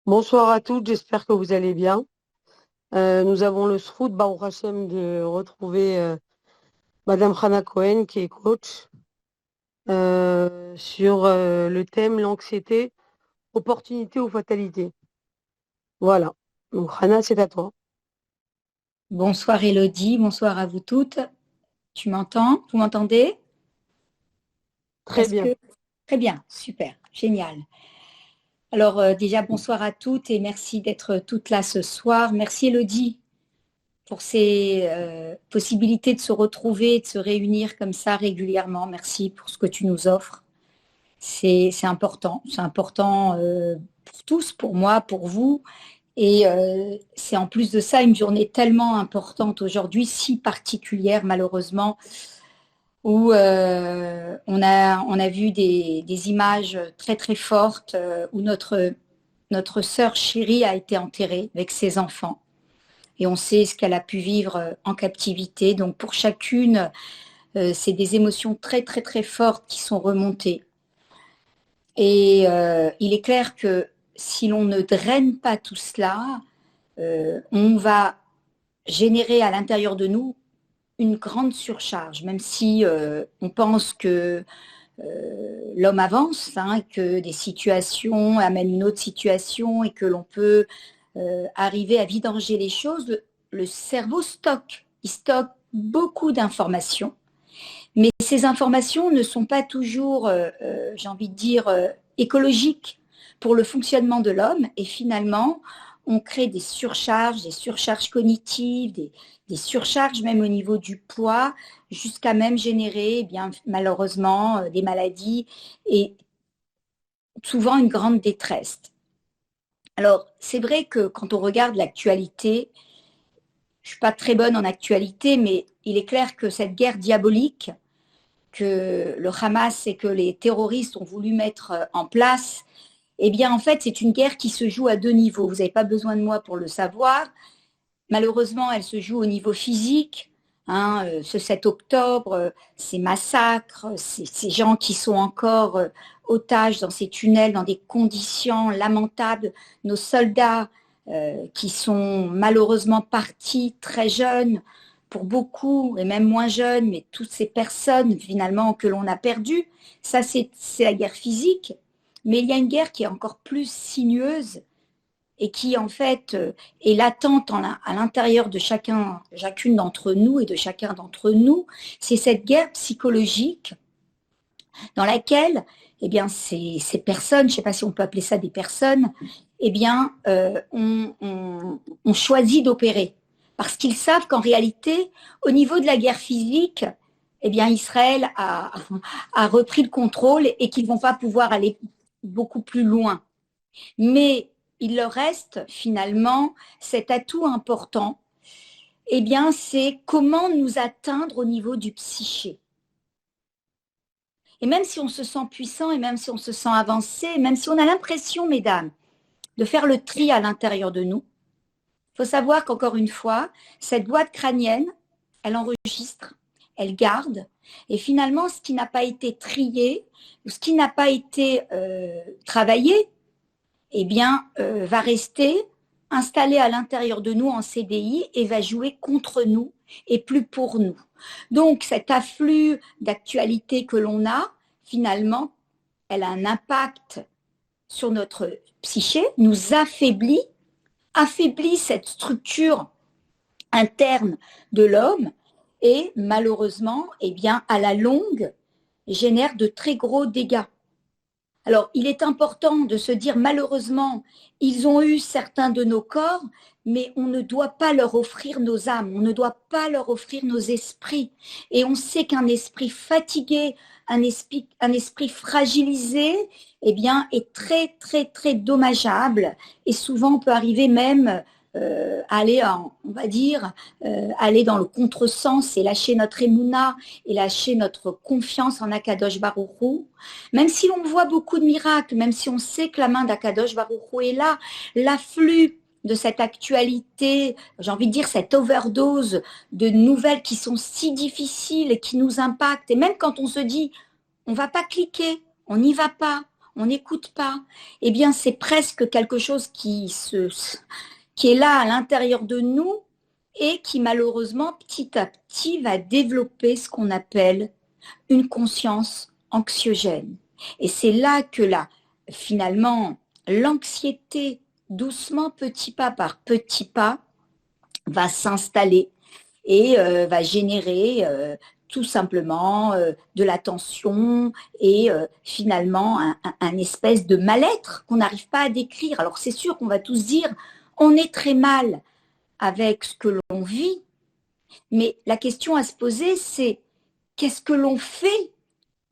Bonsoir à toutes, j'espère que vous allez bien. Nous avons le sroud Baruch Hashem de retrouver Madame Hana Cohen qui est coach sur le thème l'anxiété, opportunité ou fatalité. Voilà. Donc Hana, c'est à toi. Bonsoir Elodie, bonsoir à vous toutes. Tu m'entends? Vous m'entendez? Très Est-ce bien. que... Très bien, super, génial. Alors déjà, bonsoir à toutes et merci d'être toutes là ce soir. Merci Elodie pour ces possibilités de se retrouver, de se réunir comme ça régulièrement. Merci pour ce que tu nous offres. C'est important pour tous, pour moi, pour vous. Et c'est en plus de ça une journée tellement importante aujourd'hui, si particulière malheureusement, où on a vu des images très très fortes où notre sœur chérie a été enterrée avec ses enfants. Et on sait ce qu'elle a pu vivre en captivité. Donc pour chacune, c'est des émotions très très très fortes qui sont remontées. Et il est clair que si l'on ne draine pas tout cela, on va générer à l'intérieur de nous une grande surcharge, même si on pense que l'homme avance, hein, que des situations amènent une autre situation et que l'on peut arriver à vidanger les choses. Le cerveau il stocke beaucoup d'informations, mais ces informations ne sont pas toujours, j'ai envie de dire, écologiques pour le fonctionnement de l'homme. Et finalement, on crée des surcharges cognitives, des surcharges même au niveau du poids, jusqu'à même générer, eh bien, malheureusement, des maladies et souvent une grande détresse. Alors, c'est vrai que quand on regarde l'actualité, je ne suis pas très bonne en actualité, mais il est clair que cette guerre diabolique que le Hamas et que les terroristes ont voulu mettre en place, eh bien, en fait, c'est une guerre qui se joue à deux niveaux. Vous n'avez pas besoin de moi pour le savoir. Malheureusement, elle se joue au niveau physique. Hein, ce 7 octobre, ces massacres, ces gens qui sont encore otages dans ces tunnels, dans des conditions lamentables, nos soldats qui sont malheureusement partis très jeunes, pour beaucoup, et même moins jeunes, mais toutes ces personnes finalement que l'on a perdues, ça c'est la guerre physique. Mais il y a une guerre qui est encore plus sinueuse et qui en fait est latente à l'intérieur de chacune d'entre nous et de chacun d'entre nous, c'est cette guerre psychologique dans laquelle eh bien, ces personnes, je ne sais pas si on peut appeler ça des personnes, eh bien, on choisit d'opérer. Parce qu'ils savent qu'en réalité, au niveau de la guerre physique, eh bien, Israël a repris le contrôle et qu'ils ne vont pas pouvoir aller beaucoup plus loin. Mais il leur reste finalement cet atout important, eh bien, c'est comment nous atteindre au niveau du psyché. Et même si on se sent puissant, et même si on se sent avancé, et même si on a l'impression, mesdames, de faire le tri à l'intérieur de nous, il faut savoir qu'encore une fois, cette boîte crânienne, elle enregistre, elle garde, et finalement, ce qui n'a pas été trié, ou ce qui n'a pas été travaillé, eh bien, va rester installé à l'intérieur de nous en CDI et va jouer contre nous et plus pour nous. Donc, cet afflux d'actualité que l'on a, finalement, elle a un impact sur notre psyché, nous affaiblit cette structure interne de l'homme et malheureusement, eh bien, à la longue, génère de très gros dégâts. Alors, il est important de se dire, malheureusement, ils ont eu certains de nos corps, mais on ne doit pas leur offrir nos âmes, on ne doit pas leur offrir nos esprits. Et on sait qu'un esprit fatigué, un esprit fragilisé, eh bien, est très, très, très dommageable. Et souvent, on peut arriver même aller, on va dire, aller dans le contresens et lâcher notre émouna et lâcher notre confiance en Akadosh Baruch Hu. Même si on voit beaucoup de miracles, même si on sait que la main d'Akadosh Baruch Hu est là, l'afflux de cette actualité, j'ai envie de dire cette overdose de nouvelles qui sont si difficiles et qui nous impactent. Et même quand on se dit, on ne va pas cliquer, on n'y va pas, on n'écoute pas, eh bien c'est presque quelque chose qui est là à l'intérieur de nous et qui malheureusement petit à petit va développer ce qu'on appelle une conscience anxiogène. Et c'est là que finalement l'anxiété, doucement, petit pas par petit pas, va s'installer et va générer tout simplement de la tension et finalement un espèce de mal-être qu'on n'arrive pas à décrire. Alors c'est sûr qu'on va tous dire on est très mal avec ce que l'on vit, mais la question à se poser c'est qu'est-ce que l'on fait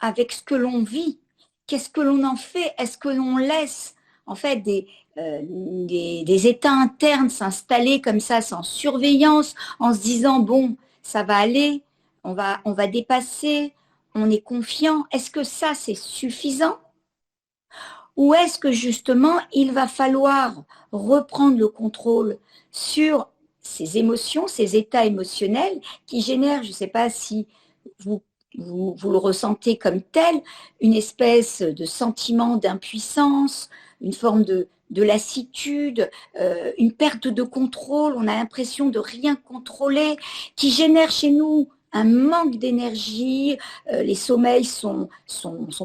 avec ce que l'on vit? Qu'est-ce que l'on en fait? Est-ce que l'on laisse en fait des états internes s'installer comme ça sans surveillance en se disant bon ça va aller, on va dépasser, on est confiant? Est-ce que ça c'est suffisant? Ou est-ce que justement il va falloir reprendre le contrôle sur ces émotions, ces états émotionnels qui génèrent, je ne sais pas si vous le ressentez comme tel, une espèce de sentiment d'impuissance, une forme de lassitude, une perte de contrôle, on a l'impression de rien contrôler, qui génère chez nous un manque d'énergie, les sommeils sont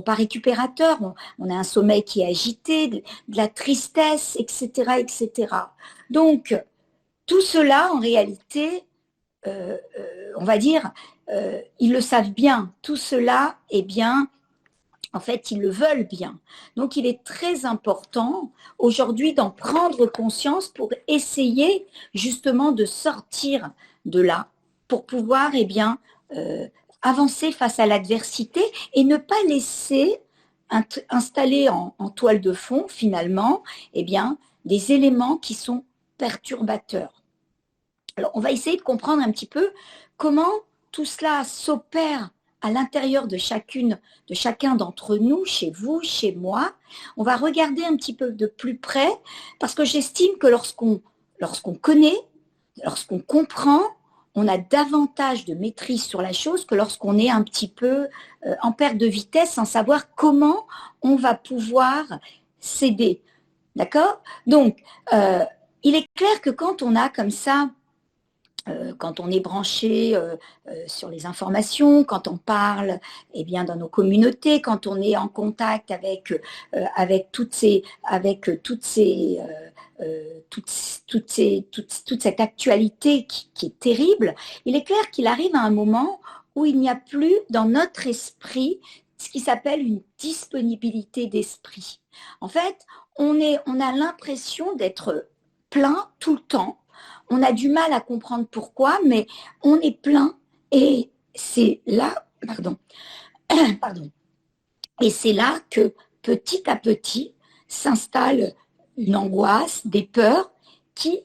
pas récupérateurs, on a un sommeil qui est agité, de la tristesse, etc., etc. Donc, tout cela, en réalité, on va dire, ils le savent bien. Tout cela, eh bien, en fait, ils le veulent bien. Donc, il est très important aujourd'hui d'en prendre conscience pour essayer justement de sortir de là, pour pouvoir, eh bien, avancer face à l'adversité et ne pas laisser installer en toile de fond, finalement, eh bien, des éléments qui sont perturbateurs. Alors, on va essayer de comprendre un petit peu comment tout cela s'opère à l'intérieur de chacun d'entre nous, chez vous, chez moi. On va regarder un petit peu de plus près parce que j'estime que lorsqu'on connaît, lorsqu'on comprend, on a davantage de maîtrise sur la chose que lorsqu'on est un petit peu en perte de vitesse sans savoir comment on va pouvoir s'aider. D'accord? Donc, il est clair que quand on a comme ça quand on est branché sur les informations, quand on parle eh bien, dans nos communautés, quand on est en contact avec, toute cette actualité qui est terrible, il est clair qu'il arrive à un moment où il n'y a plus dans notre esprit ce qui s'appelle une disponibilité d'esprit. En fait, on a l'impression d'être plein tout le temps. On a du mal à comprendre pourquoi, mais on est plein et c'est là, pardon, et c'est là que petit à petit s'installe une angoisse, des peurs qui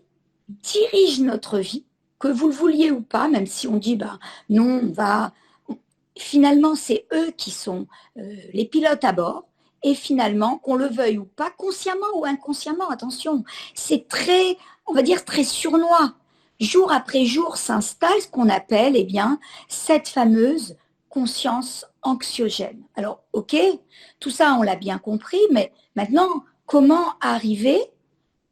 dirigent notre vie, que vous le vouliez ou pas, même si on dit bah non, on va. Finalement, c'est eux qui sont les pilotes à bord. Et finalement, qu'on le veuille ou pas, consciemment ou inconsciemment, attention, c'est très, on va dire, très sournois. Jour après jour s'installe ce qu'on appelle, eh bien, cette fameuse conscience anxiogène. Alors, ok, tout ça, on l'a bien compris, mais maintenant, comment arriver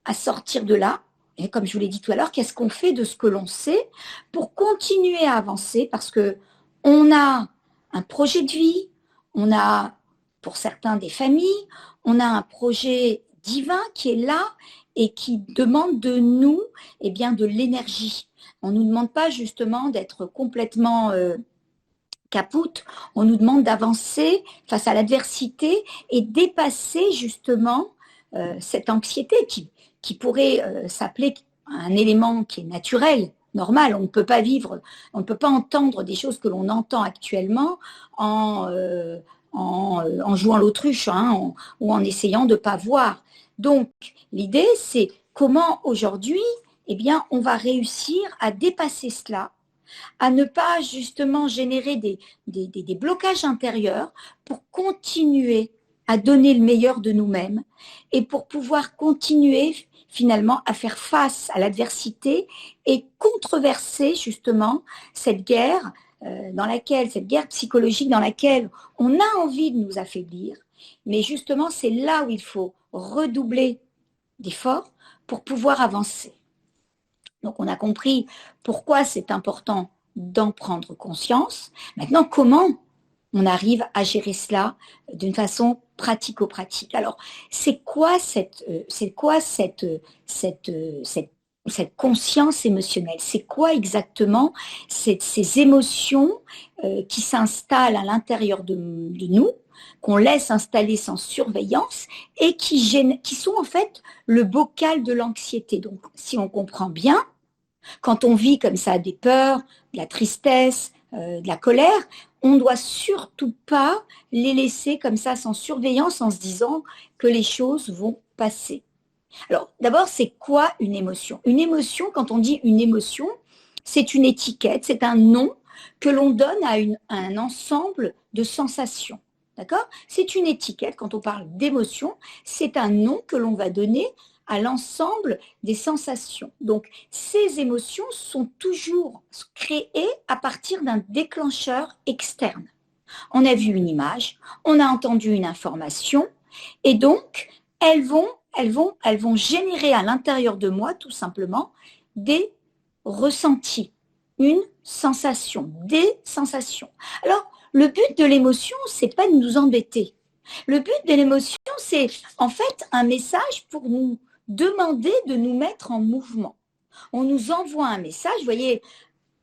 à sortir de là? Et comme je vous l'ai dit tout à l'heure, qu'est-ce qu'on fait de ce que l'on sait pour continuer à avancer? Parce que on a un projet de vie, on a pour certains des familles, on a un projet divin qui est là et qui demande de nous eh bien, de l'énergie. On ne nous demande pas justement d'être complètement capoute, on nous demande d'avancer face à l'adversité et dépasser justement cette anxiété qui pourrait s'appeler un élément qui est naturel, normal. On ne peut pas vivre, on ne peut pas entendre des choses que l'on entend actuellement en jouant l'autruche hein, ou en essayant de ne pas voir. Donc, l'idée, c'est comment aujourd'hui, eh bien, on va réussir à dépasser cela, à ne pas justement générer des blocages intérieurs pour continuer à donner le meilleur de nous-mêmes et pour pouvoir continuer finalement à faire face à l'adversité et controverser justement cette guerre cette guerre psychologique dans laquelle on a envie de nous affaiblir. Mais justement, c'est là où il faut redoubler d'efforts pour pouvoir avancer. Donc, on a compris pourquoi c'est important d'en prendre conscience. Maintenant, comment on arrive à gérer cela d'une façon pratico-pratique? Alors, c'est quoi cette conscience émotionnelle? C'est quoi exactement ces émotions qui s'installent à l'intérieur de nous, qu'on laisse installer sans surveillance et qui sont en fait le bocal de l'anxiété? Donc, si on comprend bien, quand on vit comme ça des peurs, de la tristesse, de la colère, on ne doit surtout pas les laisser comme ça sans surveillance en se disant que les choses vont passer. Alors, d'abord, c'est quoi une émotion? Une émotion, quand on dit une émotion, c'est une étiquette, c'est un nom que l'on donne à un ensemble de sensations. D'accord? C'est une étiquette, quand on parle d'émotion, c'est un nom que l'on va donner à l'ensemble des sensations. Donc, ces émotions sont toujours créées à partir d'un déclencheur externe. On a vu une image, on a entendu une information, et donc, elles vont générer à l'intérieur de moi, tout simplement, des ressentis, une sensation, des sensations. Alors, le but de l'émotion, c'est pas de nous embêter. Le but de l'émotion, c'est en fait un message pour nous demander de nous mettre en mouvement. On nous envoie un message, vous voyez,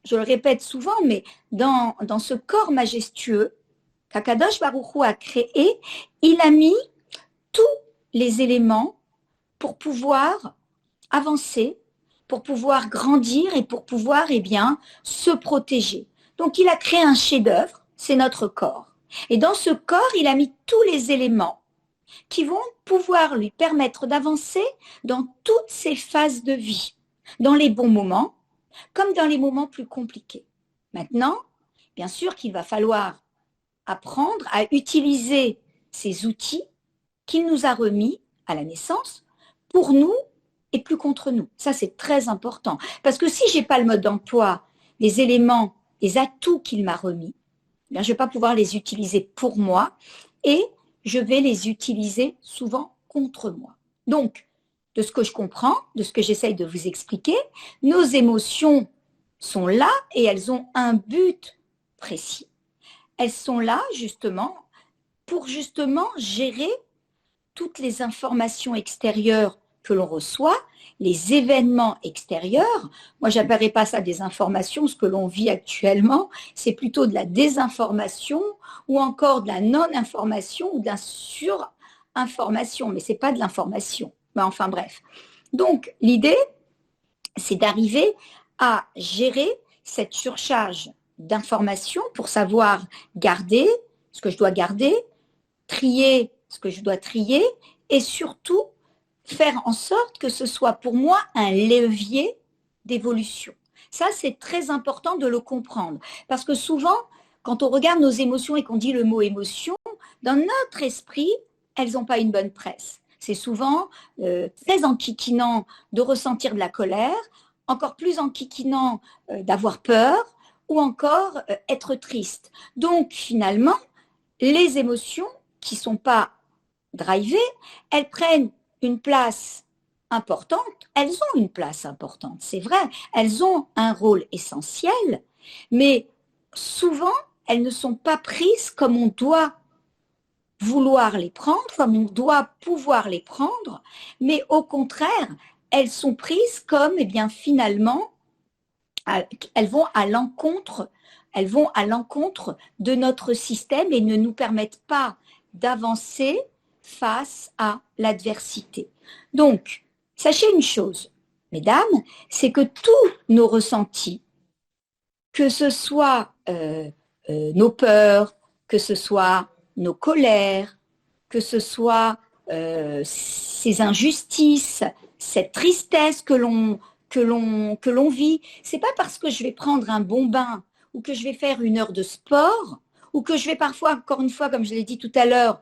je le répète souvent, mais dans ce corps majestueux qu'Akadosh Baruch Hu a créé, il a mis tous les éléments pour pouvoir avancer, pour pouvoir grandir et pour pouvoir se protéger. Donc il a créé un chef-d'œuvre, c'est notre corps. Et dans ce corps, il a mis tous les éléments qui vont pouvoir lui permettre d'avancer dans toutes ses phases de vie, dans les bons moments, comme dans les moments plus compliqués. Maintenant, bien sûr qu'il va falloir apprendre à utiliser ces outils qu'il nous a remis à la naissance pour nous et plus contre nous. Ça, c'est très important. Parce que si je n'ai pas le mode d'emploi, les éléments, les atouts qu'il m'a remis, je ne vais pas pouvoir les utiliser pour moi et je vais les utiliser souvent contre moi. Donc, de ce que je comprends, de ce que j'essaye de vous expliquer, nos émotions sont là et elles ont un but précis. Elles sont là justement pour gérer toutes les informations extérieures que l'on reçoit, les événements extérieurs. Moi, je n'appellerais pas ça des informations, ce que l'on vit actuellement, c'est plutôt de la désinformation ou encore de la non-information ou de la surinformation, mais ce n'est pas de l'information. Mais enfin bref. Donc, l'idée, c'est d'arriver à gérer cette surcharge d'informations pour savoir garder ce que je dois garder, trier ce que je dois trier et surtout faire en sorte que ce soit pour moi un levier d'évolution. Ça, c'est très important de le comprendre parce que souvent, quand on regarde nos émotions et qu'on dit le mot émotion, dans notre esprit, elles n'ont pas une bonne presse. C'est souvent très enquiquinant de ressentir de la colère, encore plus enquiquinant d'avoir peur ou encore être triste. Donc, finalement, les émotions qui ne sont pas drivées, elles prennent une place importante. Elles ont une place importante, c'est vrai. Elles ont un rôle essentiel, mais souvent, elles ne sont pas prises comme on doit vouloir les prendre, comme on doit pouvoir les prendre, mais au contraire, elles sont prises comme, finalement, elles vont à l'encontre de notre système et ne nous permettent pas d'avancer face à l'adversité. Donc, sachez une chose, mesdames, c'est que tous nos ressentis, que ce soit nos peurs, que ce soit nos colères, que ce soit ces injustices, cette tristesse que l'on que l'on vit. C'est pas parce que je vais prendre un bon bain ou que je vais faire une heure de sport ou que je vais parfois, encore une fois, comme je l'ai dit tout à l'heure,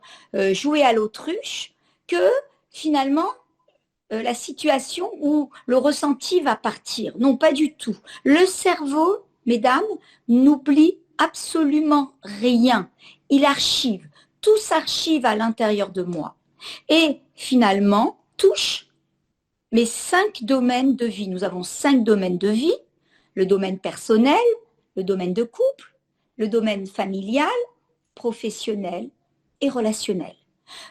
jouer à l'autruche, que finalement, la situation ou le ressenti va partir. Non, pas du tout. Le cerveau, mesdames, n'oublie absolument rien. Il archive. Tout s'archive à l'intérieur de moi. Et finalement, touche mes 5 domaines de vie. Nous avons 5 domaines de vie. Le domaine personnel, le domaine de couple, le domaine familial, professionnel et relationnel.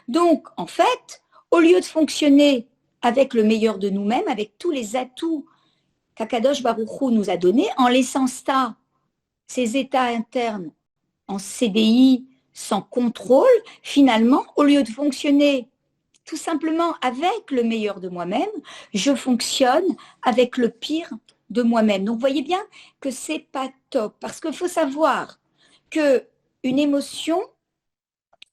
Donc, en fait, au lieu de fonctionner avec le meilleur de nous-mêmes, avec tous les atouts qu'Akadosh Baruch Hu nous a donnés, en laissant ça, ces états internes en CDI, sans contrôle, finalement, au lieu de fonctionner tout simplement avec le meilleur de moi-même, je fonctionne avec le pire de moi-même. Donc, vous voyez bien que c'est pas top, parce qu'il faut savoir que une émotion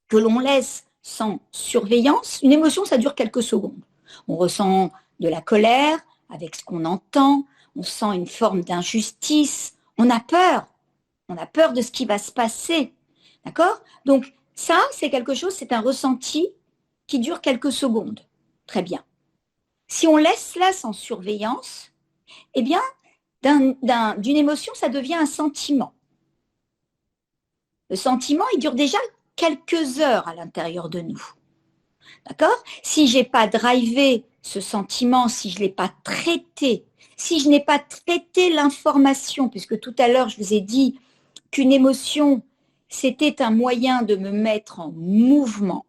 que l'on laisse sans surveillance, une émotion, ça dure quelques secondes. On ressent de la colère avec ce qu'on entend, on sent une forme d'injustice, on a peur de ce qui va se passer, d'accord? Donc ça, c'est quelque chose, c'est un ressenti qui dure quelques secondes. Très bien. Si on laisse cela sans surveillance, eh bien, d'une émotion, ça devient un sentiment. Le sentiment, il dure déjà quelques heures à l'intérieur de nous. D'accord? Si je n'ai pas drivé ce sentiment, si je ne l'ai pas traité, si je n'ai pas traité l'information, puisque tout à l'heure, je vous ai dit qu'une émotion, c'était un moyen de me mettre en mouvement.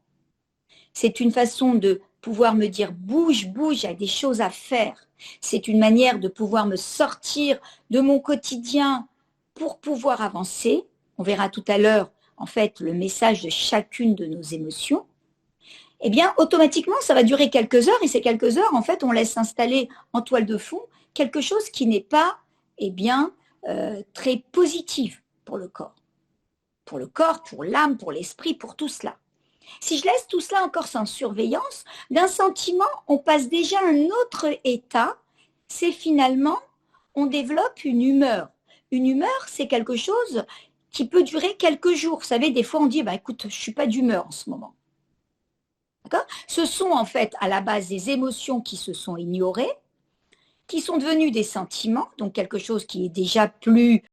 C'est une façon de pouvoir me dire bouge, bouge, il y a des choses à faire. C'est une manière de pouvoir me sortir de mon quotidien pour pouvoir avancer. On verra tout à l'heure, en fait, le message de chacune de nos émotions. Eh bien, automatiquement, ça va durer quelques heures et ces quelques heures, en fait, on laisse s'installer en toile de fond quelque chose qui n'est pas, eh bien, très positif pour le corps. Pour le corps, pour l'âme, pour l'esprit, pour tout cela. Si je laisse tout cela encore sans surveillance, d'un sentiment, on passe déjà à un autre état, c'est finalement, on développe une humeur. Une humeur, c'est quelque chose qui peut durer quelques jours. Vous savez, des fois, on dit, bah, écoute, je ne suis pas d'humeur en ce moment. D'accord ? Ce sont en fait à la base des émotions qui se sont ignorées, qui sont devenues des sentiments, donc quelque chose qui est déjà plus,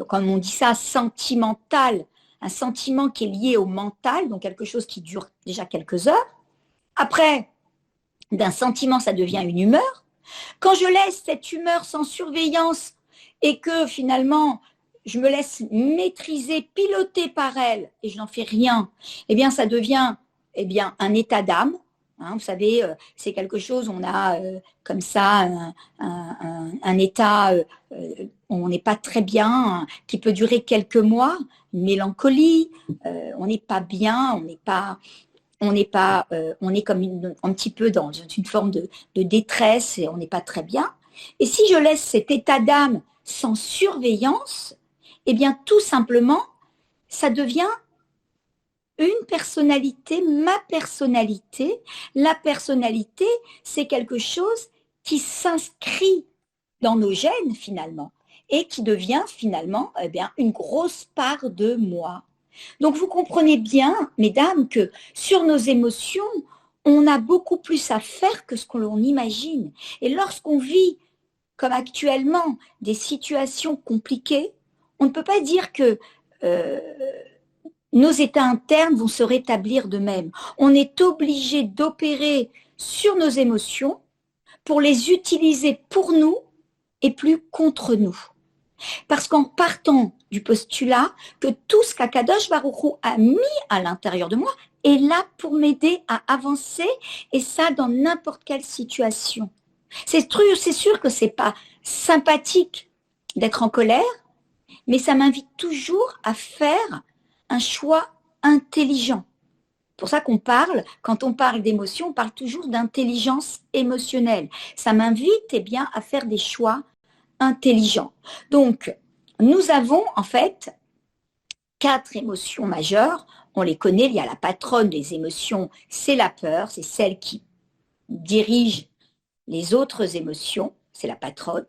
comme on dit ça, sentimental, un sentiment qui est lié au mental, donc quelque chose qui dure déjà quelques heures. Après, d'un sentiment, ça devient une humeur. Quand je laisse cette humeur sans surveillance et que finalement, je me laisse maîtriser, piloter par elle et je n'en fais rien, eh bien, ça devient un état d'âme. Hein, vous savez, c'est quelque chose, on a comme ça un état, on n'est pas très bien, hein, qui peut durer quelques mois, une mélancolie, on n'est pas bien, on est comme un petit peu dans une forme de détresse et on n'est pas très bien. Et si je laisse cet état d'âme sans surveillance, eh bien tout simplement, ça devient une personnalité, ma personnalité. La personnalité, c'est quelque chose qui s'inscrit dans nos gènes finalement et qui devient finalement une grosse part de moi. Donc vous comprenez bien, mesdames, que sur nos émotions, on a beaucoup plus à faire que ce que l'on imagine. Et lorsqu'on vit, comme actuellement, des situations compliquées, on ne peut pas dire que nos états internes vont se rétablir d'eux-mêmes. On est obligé d'opérer sur nos émotions pour les utiliser pour nous et plus contre nous. Parce qu'en partant du postulat que tout ce qu'Akadosh Baruch Hu a mis à l'intérieur de moi est là pour m'aider à avancer, et ça dans n'importe quelle situation. C'est sûr que c'est pas sympathique d'être en colère, mais ça m'invite toujours à faire un choix intelligent. C'est pour ça qu'on parle, quand on parle d'émotion, on parle toujours d'intelligence émotionnelle. Ça m'invite à faire des choix intelligents. Donc, nous avons en fait 4 émotions majeures. On les connaît, il y a la patronne des émotions, c'est la peur, c'est celle qui dirige les autres émotions. c'est la patronne.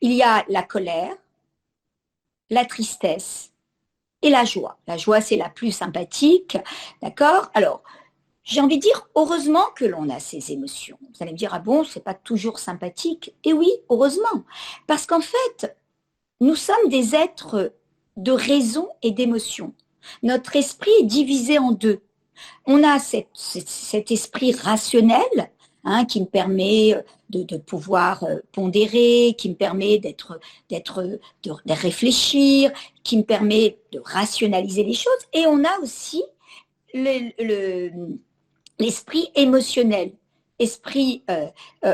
Il y a la colère, la tristesse et la joie. La joie, c'est la plus sympathique, d'accord? Alors, j'ai envie de dire, heureusement que l'on a ces émotions. Vous allez me dire, ah bon, c'est pas toujours sympathique. Et oui, heureusement. Parce qu'en fait, nous sommes des êtres de raison et d'émotion. Notre esprit est divisé en deux. On a cet esprit rationnel, hein, qui me permet de pouvoir pondérer, qui me permet de réfléchir, qui me permet de rationaliser les choses. Et on a aussi l'esprit émotionnel.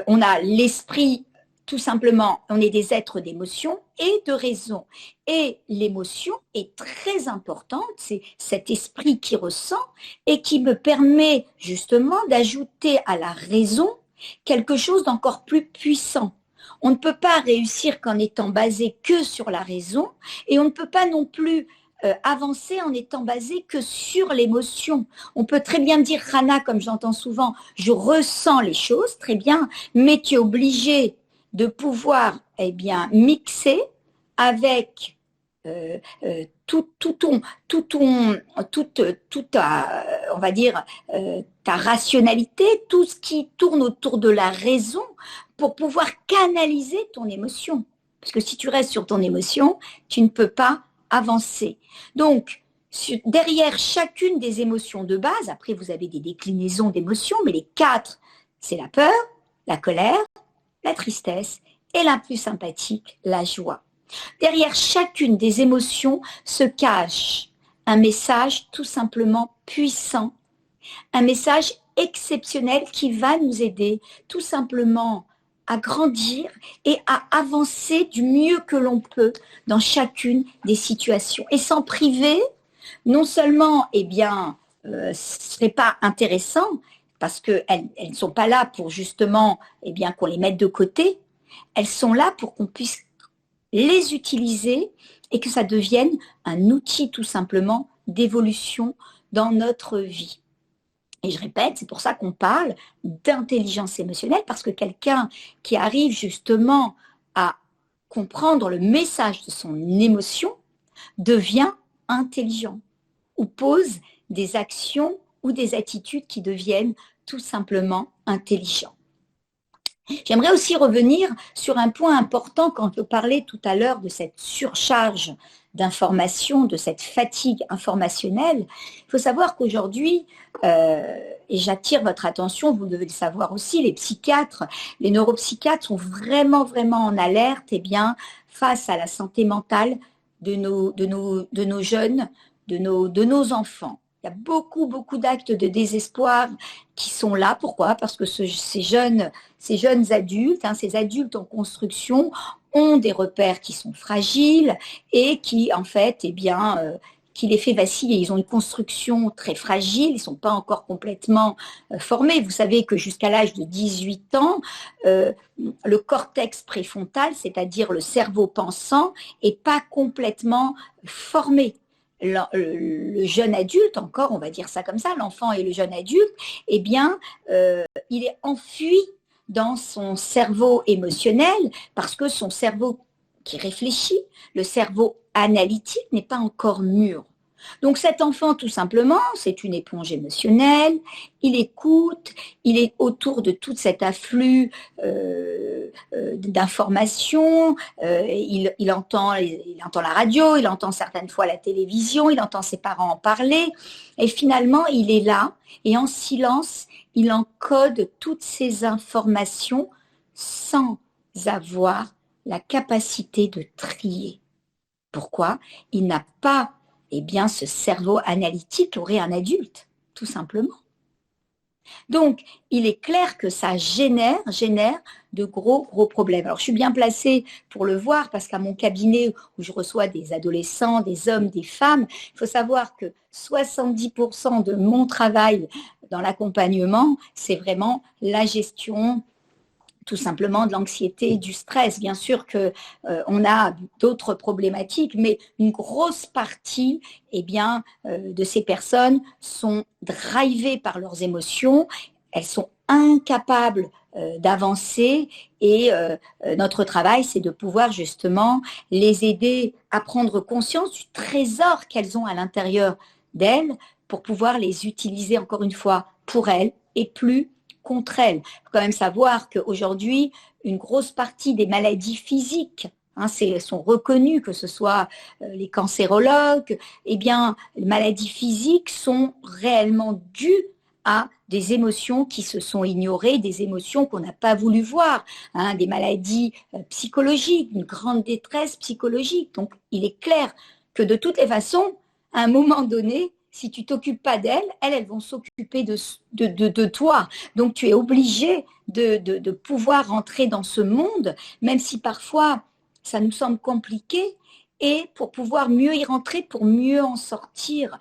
On a l'esprit, tout simplement, on est des êtres d'émotion et de raison. Et l'émotion est très importante, c'est cet esprit qui ressent et qui me permet justement d'ajouter à la raison quelque chose d'encore plus puissant. On ne peut pas réussir qu'en étant basé que sur la raison et on ne peut pas non plus avancer en étant basé que sur l'émotion. On peut très bien dire, Rana, comme j'entends souvent, je ressens les choses, très bien, mais tu es obligé de pouvoir mixer avec on va dire, ta rationalité, tout ce qui tourne autour de la raison pour pouvoir canaliser ton émotion. Parce que si tu restes sur ton émotion, tu ne peux pas avancer. Donc, derrière chacune des émotions de base, après vous avez des déclinaisons d'émotions, mais les 4, c'est la peur, la colère, la tristesse et la plus sympathique, la joie. Derrière chacune des émotions se cache un message tout simplement puissant, un message exceptionnel qui va nous aider tout simplement à grandir et à avancer du mieux que l'on peut dans chacune des situations. Et s'en priver, non seulement, ce serait pas intéressant, parce qu'elles ne sont pas là pour justement, qu'on les mette de côté, elles sont là pour qu'on puisse les utiliser et que ça devienne un outil tout simplement d'évolution dans notre vie. Et je répète, c'est pour ça qu'on parle d'intelligence émotionnelle, parce que quelqu'un qui arrive justement à comprendre le message de son émotion devient intelligent ou pose des actions ou des attitudes qui deviennent tout simplement intelligents. J'aimerais aussi revenir sur un point important quand je parlais tout à l'heure de cette surcharge d'informations, de cette fatigue informationnelle. Il faut savoir qu'aujourd'hui, et j'attire votre attention, vous devez le savoir aussi, les psychiatres, les neuropsychiatres sont vraiment, vraiment en alerte face à la santé mentale de nos jeunes, de nos enfants. Il y a beaucoup, beaucoup d'actes de désespoir qui sont là. Pourquoi? Parce que ces jeunes adultes, ces adultes en construction, ont des repères qui sont fragiles et qui, en fait, qui les fait vaciller. Ils ont une construction très fragile, ils ne sont pas encore complètement formés. Vous savez que jusqu'à l'âge de 18 ans, le cortex préfrontal, c'est-à-dire le cerveau pensant, n'est pas complètement formé. Le jeune adulte, encore, on va dire ça comme ça, l'enfant et le jeune adulte, il est enfui dans son cerveau émotionnel parce que son cerveau qui réfléchit, le cerveau analytique n'est pas encore mûr. Donc cet enfant, tout simplement, c'est une éponge émotionnelle, il écoute, il est autour de tout cet afflux d'informations, il entend la radio, il entend certaines fois la télévision, il entend ses parents en parler, et finalement, il est là, et en silence, il encode toutes ces informations sans avoir la capacité de trier. Pourquoi? Il n'a pas ce cerveau analytique qu'aurait un adulte, tout simplement. Donc, il est clair que ça génère de gros problèmes. Alors, je suis bien placée pour le voir parce qu'à mon cabinet où je reçois des adolescents, des hommes, des femmes, il faut savoir que 70% de mon travail dans l'accompagnement, c'est vraiment la gestion tout simplement de l'anxiété et du stress. Bien sûr qu'on a d'autres problématiques, mais une grosse partie de ces personnes sont drivées par leurs émotions. elles sont incapables d'avancer et notre travail, c'est de pouvoir justement les aider à prendre conscience du trésor qu'elles ont à l'intérieur d'elles pour pouvoir les utiliser encore une fois pour elles et plus contre elles. Il faut quand même savoir qu'aujourd'hui, une grosse partie des maladies physiques sont reconnues, que ce soit les cancérologues, eh bien, les maladies physiques sont réellement dues à des émotions qui se sont ignorées, des émotions qu'on n'a pas voulu voir, des maladies psychologiques, une grande détresse psychologique. Donc, il est clair que de toutes les façons, à un moment donné, si tu t'occupes pas d'elles, elles vont s'occuper de toi. Donc, tu es obligé de pouvoir rentrer dans ce monde, même si parfois, ça nous semble compliqué, et pour pouvoir mieux y rentrer, pour mieux en sortir.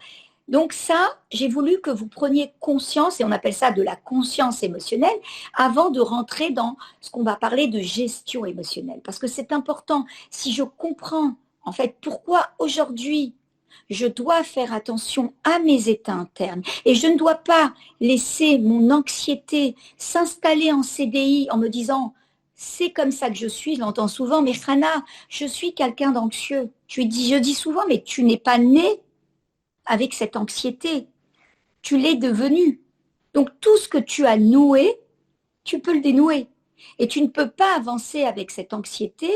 Donc ça, j'ai voulu que vous preniez conscience, et on appelle ça de la conscience émotionnelle, avant de rentrer dans ce qu'on va parler de gestion émotionnelle. Parce que c'est important, si je comprends en fait pourquoi aujourd'hui je dois faire attention à mes états internes et je ne dois pas laisser mon anxiété s'installer en CDI en me disant c'est comme ça que je suis, je l'entends souvent, mais Rana, je suis quelqu'un d'anxieux. Je dis souvent, mais tu n'es pas né avec cette anxiété. Tu l'es devenu. Donc tout ce que tu as noué, tu peux le dénouer. Et tu ne peux pas avancer avec cette anxiété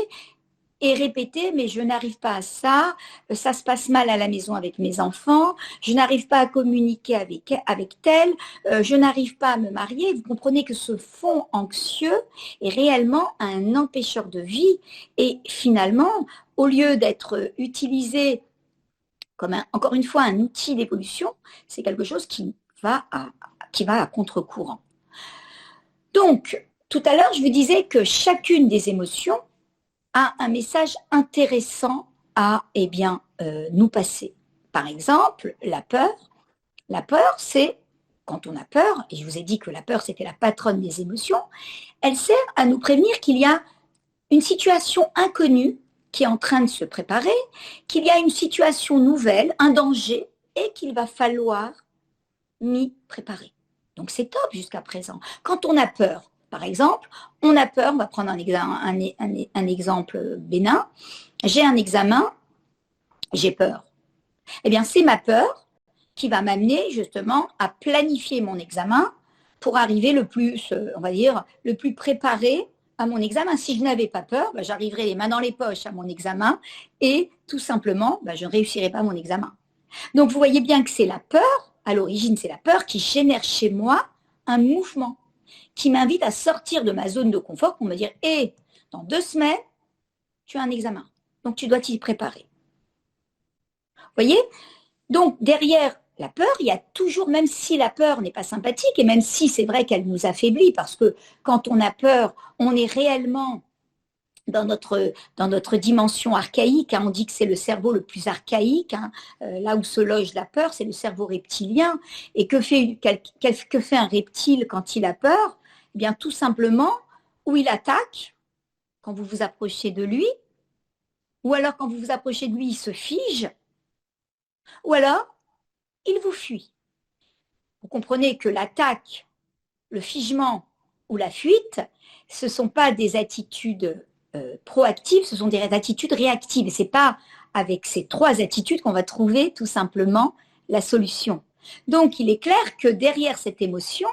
et répéter, mais je n'arrive pas à ça, ça se passe mal à la maison avec mes enfants, je n'arrive pas à communiquer avec tel, je n'arrive pas à me marier. Vous comprenez que ce fond anxieux est réellement un empêcheur de vie et finalement, au lieu d'être utilisé comme encore une fois un outil d'évolution, c'est quelque chose qui va à contre-courant. Donc, tout à l'heure, je vous disais que chacune des émotions a un message intéressant à nous passer. Par exemple, la peur. La peur, c'est quand on a peur, et je vous ai dit que la peur, c'était la patronne des émotions, elle sert à nous prévenir qu'il y a une situation inconnue qui est en train de se préparer, qu'il y a une situation nouvelle, un danger, et qu'il va falloir m'y préparer. Donc c'est top jusqu'à présent. Quand on a peur, par exemple, on a peur, on va prendre un exemple bénin, j'ai un examen, j'ai peur. Eh bien, c'est ma peur qui va m'amener justement à planifier mon examen pour arriver le plus, on va dire, le plus préparé à mon examen. Si je n'avais pas peur, j'arriverais les mains dans les poches à mon examen et tout simplement, je ne réussirais pas mon examen. Donc, vous voyez bien que c'est la peur, à l'origine, c'est la peur qui génère chez moi un mouvement qui m'invite à sortir de ma zone de confort pour me dire, hé, dans 2 semaines, tu as un examen. Donc, tu dois t'y préparer. Vous voyez? Donc, derrière la peur, il y a toujours, même si la peur n'est pas sympathique, et même si c'est vrai qu'elle nous affaiblit, parce que quand on a peur, on est réellement dans notre dimension archaïque, on dit que c'est le cerveau le plus archaïque, là où se loge la peur, c'est le cerveau reptilien. Et que fait un reptile quand il a peur? Eh bien, tout simplement, ou il attaque quand vous vous approchez de lui, ou alors quand vous vous approchez de lui, il se fige, ou alors il vous fuit. Vous comprenez que l'attaque, le figement ou la fuite, ce ne sont pas des attitudes proactives, ce sont des attitudes réactives. Et ce n'est pas avec ces 3 attitudes qu'on va trouver tout simplement la solution. Donc, il est clair que derrière cette émotion,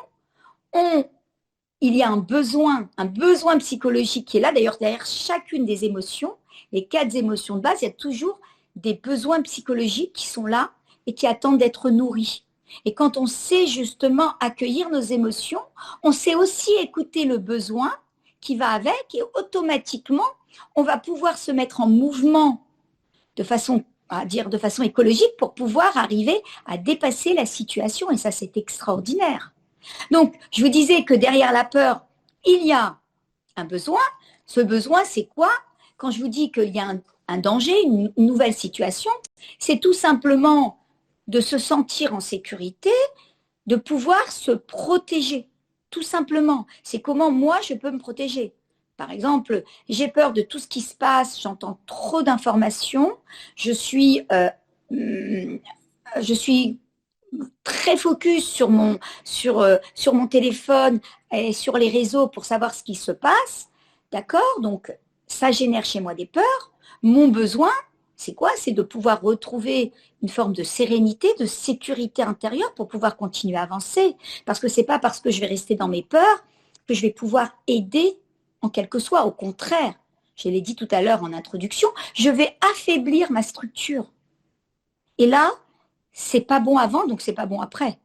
il y a un besoin psychologique qui est là. D'ailleurs, derrière chacune des émotions, les 4 émotions de base, il y a toujours des besoins psychologiques qui sont là et qui attendent d'être nourris. Et quand on sait justement accueillir nos émotions, on sait aussi écouter le besoin qui va avec et automatiquement, on va pouvoir se mettre en mouvement de façon écologique pour pouvoir arriver à dépasser la situation. Et ça, c'est extraordinaire. Donc, je vous disais que derrière la peur, il y a un besoin. Ce besoin, c'est quoi? Quand je vous dis qu'il y a un danger, une nouvelle situation, c'est tout simplement de se sentir en sécurité, de pouvoir se protéger, tout simplement. C'est comment moi je peux me protéger. Par exemple, j'ai peur de tout ce qui se passe, j'entends trop d'informations, je suis très focus sur mon téléphone et sur les réseaux pour savoir ce qui se passe, d'accord? Donc, ça génère chez moi des peurs. Mon besoin, c'est quoi? C'est de pouvoir retrouver une forme de sérénité, de sécurité intérieure pour pouvoir continuer à avancer. Parce que c'est pas parce que je vais rester dans mes peurs que je vais pouvoir aider en quelque soit. Au contraire, je l'ai dit tout à l'heure en introduction, je vais affaiblir ma structure. Et là, c'est pas bon avant, donc c'est pas bon après.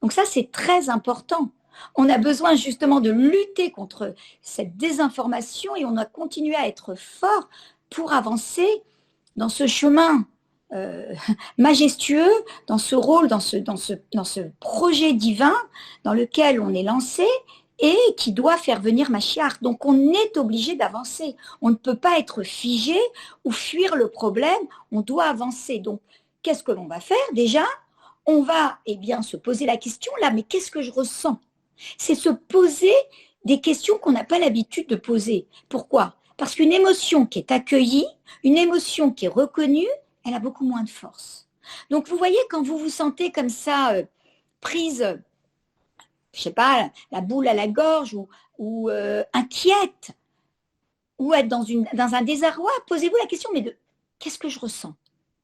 Donc ça, c'est très important. On a besoin justement de lutter contre cette désinformation et on doit continuer à être fort pour avancer dans ce chemin majestueux, dans ce rôle, dans ce projet divin dans lequel on est lancé et qui doit faire venir Machiach. Donc on est obligé d'avancer. On ne peut pas être figé ou fuir le problème, on doit avancer. Donc qu'est-ce que l'on va faire? Déjà, on va se poser la question là, mais qu'est-ce que je ressens? C'est se poser des questions qu'on n'a pas l'habitude de poser. Pourquoi? Parce qu'une émotion qui est accueillie, une émotion qui est reconnue, elle a beaucoup moins de force. Donc vous voyez, quand vous vous sentez comme ça, prise, je sais pas, la boule à la gorge ou inquiète, ou être dans un désarroi, posez-vous la question, mais qu'est-ce que je ressens?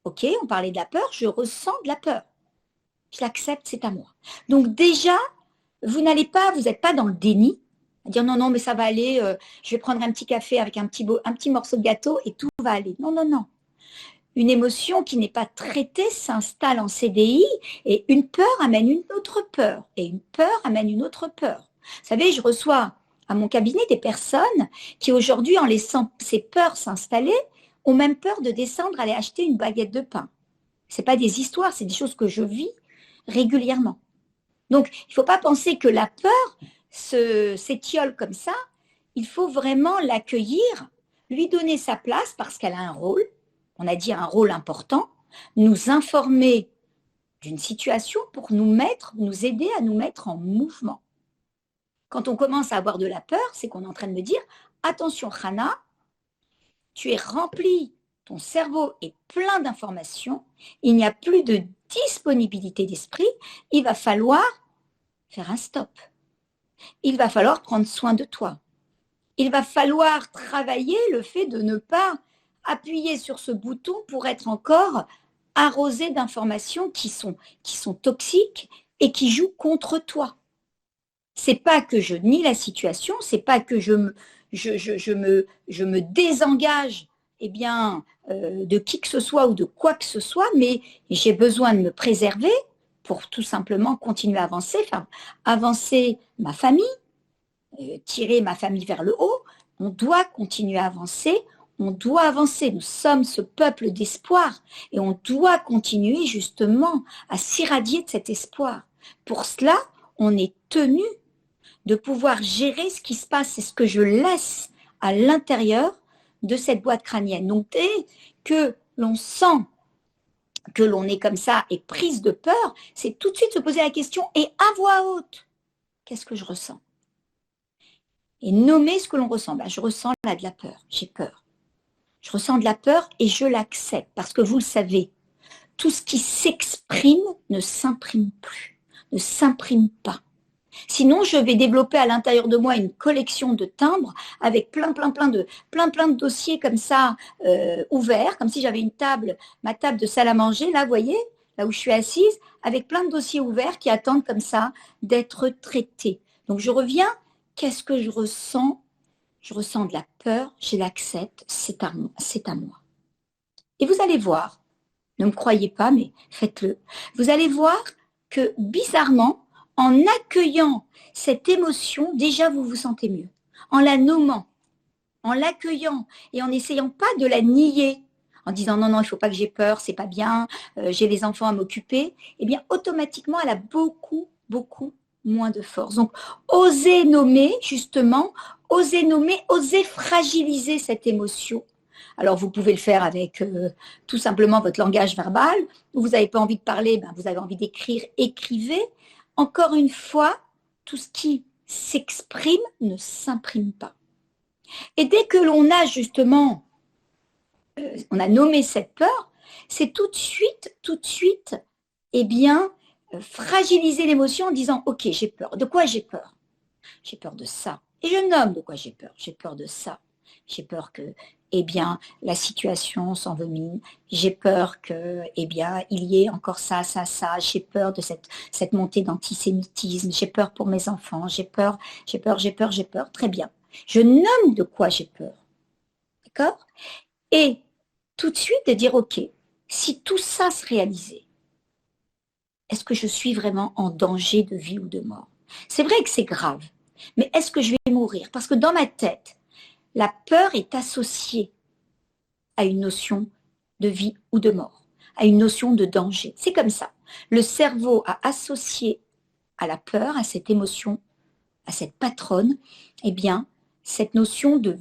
Ok, on parlait de la peur, je ressens de la peur. Je l'accepte, c'est à moi. Donc déjà, vous n'êtes pas dans le déni, à dire non, mais ça va aller, je vais prendre un petit café avec un petit morceau de gâteau et tout va aller. Non, non, non. Une émotion qui n'est pas traitée s'installe en CDI et une peur amène une autre peur et une peur amène une autre peur. Vous savez, je reçois à mon cabinet des personnes qui aujourd'hui, en laissant ces peurs s'installer, ont même peur de descendre, aller acheter une baguette de pain. Ce n'est pas des histoires, c'est des choses que je vis régulièrement. Donc, il ne faut pas penser que la peur s'étiole comme ça. Il faut vraiment l'accueillir, lui donner sa place parce qu'elle a un rôle, on a dit un rôle important, nous informer d'une situation pour nous aider à nous mettre en mouvement. Quand on commence à avoir de la peur, c'est qu'on est en train de me dire « Attention, Hana, tu es rempli, ton cerveau est plein d'informations, il n'y a plus de disponibilité d'esprit, il va falloir faire un stop. Il va falloir prendre soin de toi. Il va falloir travailler le fait de ne pas appuyer sur ce bouton pour être encore arrosé d'informations qui sont toxiques et qui jouent contre toi. C'est pas que je nie la situation, c'est pas que je me désengage de qui que ce soit ou de quoi que ce soit, mais j'ai besoin de me préserver pour tout simplement continuer à avancer, faire avancer ma famille, tirer ma famille vers le haut. On doit continuer à avancer, on doit avancer. Nous sommes ce peuple d'espoir et on doit continuer justement à s'irradier de cet espoir. Pour cela, on est tenu de pouvoir gérer ce qui se passe, c'est ce que je laisse à l'intérieur de cette boîte crânienne. Donc, dès que l'on sent que l'on est comme ça et prise de peur, c'est tout de suite se poser la question et à voix haute, qu'est-ce que je ressens? Et nommer ce que l'on ressent. Je ressens là de la peur, j'ai peur. Je ressens de la peur et je l'accepte parce que vous le savez, tout ce qui s'exprime ne s'imprime plus, ne s'imprime pas. Sinon, je vais développer à l'intérieur de moi une collection de timbres avec plein de dossiers comme ça ouverts, comme si j'avais ma table de salle à manger, là, vous voyez, là où je suis assise, avec plein de dossiers ouverts qui attendent comme ça d'être traités. Donc, je reviens, qu'est-ce que je ressens? Je ressens de la peur, je l'accepte, c'est à moi. Et vous allez voir, ne me croyez pas, mais faites-le. Vous allez voir que bizarrement, en accueillant cette émotion, déjà vous vous sentez mieux. En la nommant, en l'accueillant et en n'essayant pas de la nier, en disant non, il ne faut pas que j'ai peur, c'est pas bien, j'ai les enfants à m'occuper, eh bien automatiquement elle a beaucoup moins de force. Donc osez nommer justement, osez fragiliser cette émotion. Alors, vous pouvez le faire avec tout simplement votre langage verbal. Vous n'avez pas envie de parler, vous avez envie d'écrire, écrivez. Encore une fois, tout ce qui s'exprime ne s'imprime pas. Et dès que l'on a justement, on a nommé cette peur, c'est tout de suite, fragiliser l'émotion en disant, ok, j'ai peur. De quoi j'ai peur? J'ai peur de ça. Et je nomme de quoi j'ai peur. J'ai peur de ça. J'ai peur que, eh bien, la situation s'envenime. J'ai peur que, eh bien, il y ait encore ça, ça, ça. J'ai peur de cette montée d'antisémitisme. J'ai peur pour mes enfants. J'ai peur, j'ai peur, j'ai peur, j'ai peur. Très bien. Je nomme de quoi j'ai peur. D'accord? Et tout de suite de dire, ok, si tout ça se réalisait, est-ce que je suis vraiment en danger de vie ou de mort? C'est vrai que c'est grave, mais est-ce que je vais mourir? Parce que dans ma tête, la peur est associée à une notion de vie ou de mort, à une notion de danger. C'est comme ça. Le cerveau a associé à la peur, à cette émotion, à cette patronne, eh bien, cette notion de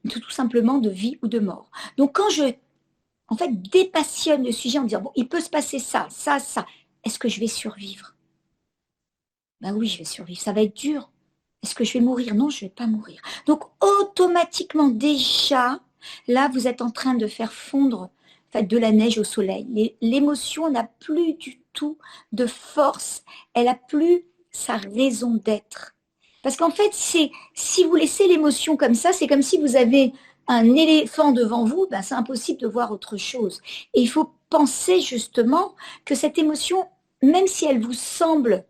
tout simplement de vie ou de mort. Donc quand je, en fait, dépassionne le sujet en disant, bon, il peut se passer ça, ça, ça, est-ce que je vais survivre? Ben oui, je vais survivre, ça va être dur. Est-ce que je vais mourir? Non, je ne vais pas mourir. Donc automatiquement déjà, là, vous êtes en train de faire fondre en fait, de la neige au soleil. L'émotion n'a plus du tout de force, elle n'a plus sa raison d'être. Parce qu'en fait, si vous laissez l'émotion comme ça, c'est comme si vous avez un éléphant devant vous, ben, c'est impossible de voir autre chose. Et il faut penser justement que cette émotion, même si elle vous semble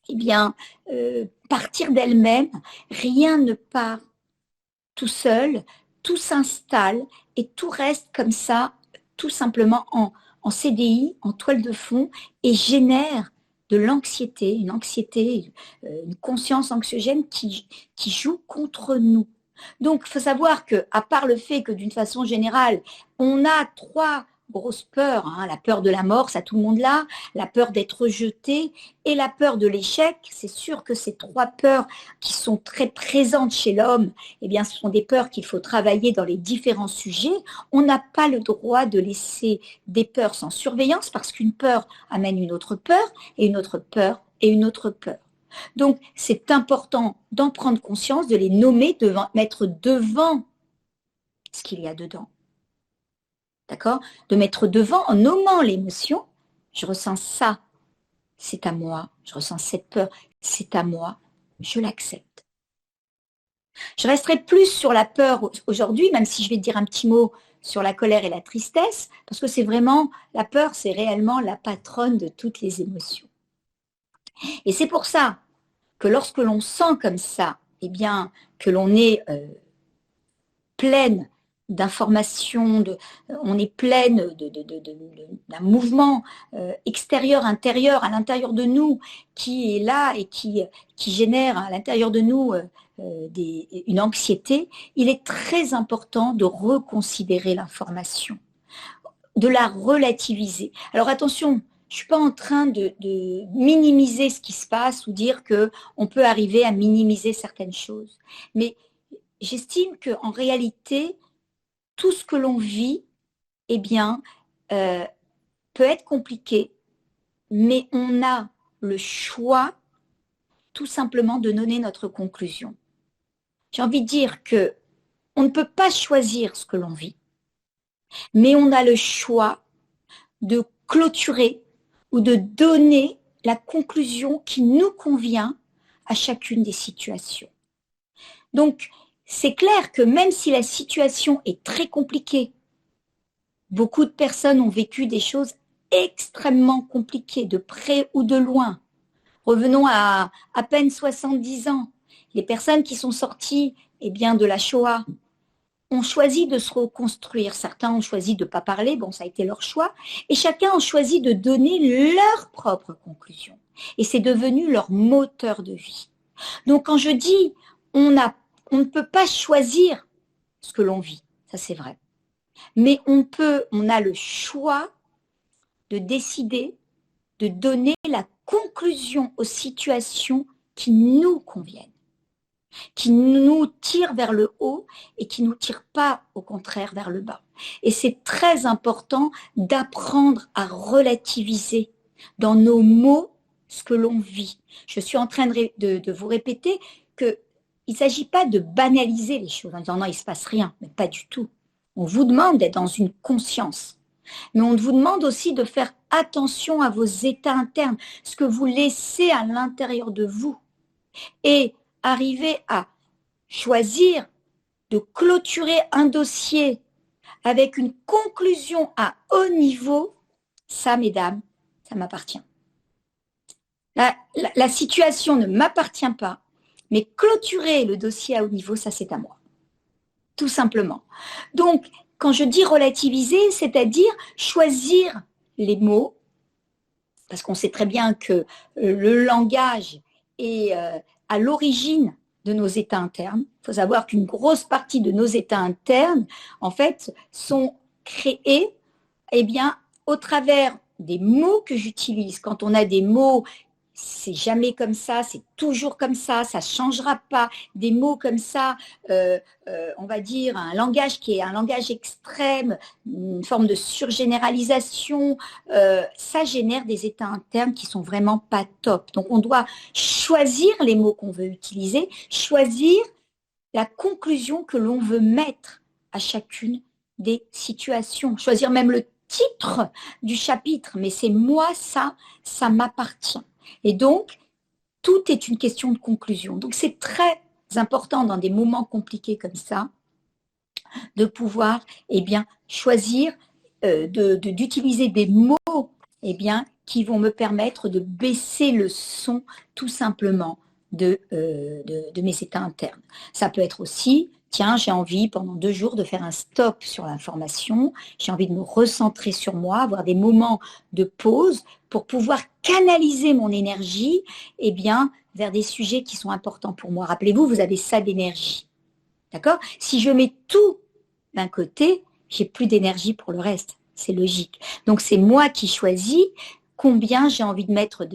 eh bien, partir d'elle-même, rien ne part tout seul, tout s'installe et tout reste comme ça, tout simplement en CDI, en toile de fond, et génère de l'anxiété, une conscience anxiogène qui joue contre nous. Donc, il faut savoir que, à part le fait que d'une façon générale, on a trois grosses peurs, hein, la peur de la mort, ça tout le monde l'a, la peur d'être rejeté et la peur de l'échec. C'est sûr que ces trois peurs qui sont très présentes chez l'homme, eh bien, ce sont des peurs qu'il faut travailler dans les différents sujets. On n'a pas le droit de laisser des peurs sans surveillance parce qu'une peur amène une autre peur et une autre peur et une autre peur. Donc, c'est important d'en prendre conscience, de les nommer, de mettre devant ce qu'il y a dedans. D'accord? De mettre devant, en nommant l'émotion, je ressens ça, c'est à moi. Je ressens cette peur, c'est à moi. Je l'accepte. Je resterai plus sur la peur aujourd'hui, même si je vais dire un petit mot sur la colère et la tristesse, parce que c'est vraiment, la peur, c'est réellement la patronne de toutes les émotions. Et c'est pour ça que lorsque l'on sent comme ça, eh bien, que l'on est pleine d'informations, on est pleine d'un mouvement extérieur, intérieur, à l'intérieur de nous, qui est là et qui génère à l'intérieur de nous une anxiété, il est très important de reconsidérer l'information, de la relativiser. Alors attention, je ne suis pas en train de minimiser ce qui se passe ou dire qu'on peut arriver à minimiser certaines choses, mais j'estime qu'en réalité, tout ce que l'on vit, eh bien, peut être compliqué, mais on a le choix tout simplement de donner notre conclusion. J'ai envie de dire que on ne peut pas choisir ce que l'on vit, mais on a le choix de clôturer ou de donner la conclusion qui nous convient à chacune des situations. Donc, c'est clair que même si la situation est très compliquée, beaucoup de personnes ont vécu des choses extrêmement compliquées, de près ou de loin. Revenons à peine 70 ans. Les personnes qui sont sorties eh bien, de la Shoah ont choisi de se reconstruire. Certains ont choisi de ne pas parler, bon, ça a été leur choix. Et chacun a choisi de donner leur propre conclusion. Et c'est devenu leur moteur de vie. Donc quand je dis on ne peut pas choisir ce que l'on vit, ça c'est vrai. Mais on a le choix de décider, de donner la conclusion aux situations qui nous conviennent, qui nous tirent vers le haut et qui ne nous tirent pas, au contraire, vers le bas. Et c'est très important d'apprendre à relativiser dans nos mots ce que l'on vit. Je suis en train de vous répéter qu'il ne s'agit pas de banaliser les choses en disant non, il ne se passe rien, mais pas du tout. On vous demande d'être dans une conscience, mais on vous demande aussi de faire attention à vos états internes, ce que vous laissez à l'intérieur de vous. Et arriver à choisir de clôturer un dossier avec une conclusion à haut niveau, ça, mesdames, ça m'appartient. La situation ne m'appartient pas, mais clôturer le dossier à haut niveau, ça, c'est à moi. Tout simplement. Donc, quand je dis relativiser, c'est-à-dire choisir les mots, parce qu'on sait très bien que le langage est à l'origine de nos états internes. Il faut savoir qu'une grosse partie de nos états internes, en fait, sont créés, eh bien, au travers des mots que j'utilise. Quand on a des mots, c'est jamais comme ça, c'est toujours comme ça ne changera pas. Des mots comme ça, on va dire un langage qui est un langage extrême, une forme de surgénéralisation, ça génère des états internes qui sont vraiment pas top. Donc on doit choisir les mots qu'on veut utiliser, choisir la conclusion que l'on veut mettre à chacune des situations, choisir même le titre du chapitre, mais c'est moi, ça m'appartient. Et donc, tout est une question de conclusion. Donc, c'est très important dans des moments compliqués comme ça, de pouvoir, eh bien, choisir d'utiliser des mots, eh bien, qui vont me permettre de baisser le son, tout simplement, de mes états internes. Ça peut être aussi, tiens, j'ai envie pendant 2 jours de faire un stop sur l'information, j'ai envie de me recentrer sur moi, avoir des moments de pause pour pouvoir canaliser mon énergie, eh bien, vers des sujets qui sont importants pour moi. Rappelez-vous, vous avez ça d'énergie. D'accord ? Si je mets tout d'un côté, j'ai plus d'énergie pour le reste. C'est logique. Donc, c'est moi qui choisis combien j'ai envie de mettre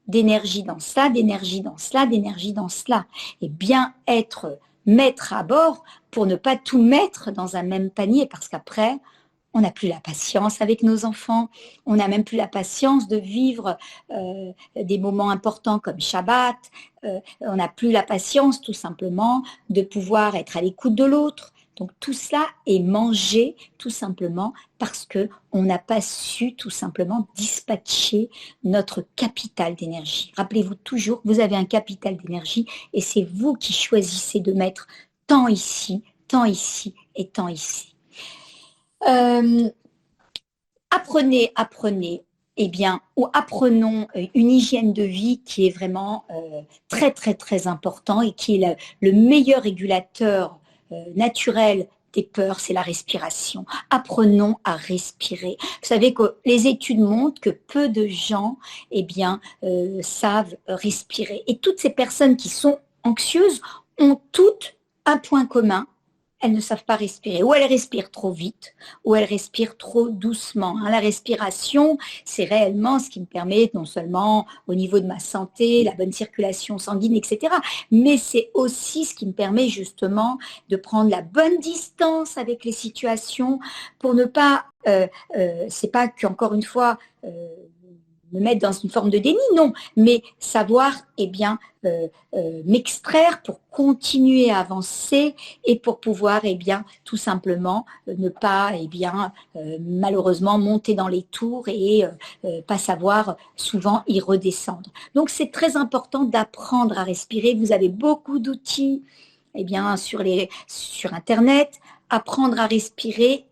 d'énergie dans ça, d'énergie dans cela, d'énergie dans cela. Et bien être maître à bord pour ne pas tout mettre dans un même panier, parce qu'après, on n'a plus la patience avec nos enfants, on n'a même plus la patience de vivre des moments importants comme Shabbat, on n'a plus la patience tout simplement de pouvoir être à l'écoute de l'autre. Donc tout cela est mangé tout simplement parce qu'on n'a pas su tout simplement dispatcher notre capital d'énergie. Rappelez-vous toujours que vous avez un capital d'énergie et c'est vous qui choisissez de mettre tant ici et tant ici. Apprenez, eh bien, ou apprenons une hygiène de vie qui est vraiment très, très, très important et qui est le meilleur régulateur naturel des peurs, c'est la respiration. Apprenons à respirer. Vous savez que les études montrent que peu de gens, eh bien, savent respirer. Et toutes ces personnes qui sont anxieuses ont toutes un point commun. Elles ne savent pas respirer. Ou elles respirent trop vite, ou elles respirent trop doucement. La respiration, c'est réellement ce qui me permet, non seulement au niveau de ma santé, la bonne circulation sanguine, etc., mais c'est aussi ce qui me permet justement de prendre la bonne distance avec les situations pour ne pas, c'est pas qu'encore une fois, me mettre dans une forme de déni, non, mais savoir, eh bien, m'extraire pour continuer à avancer et pour pouvoir, eh bien, tout simplement ne pas, eh bien, malheureusement monter dans les tours et pas savoir souvent y redescendre. Donc, c'est très important d'apprendre à respirer. Vous avez beaucoup d'outils, eh bien, sur Internet, apprendre à respirer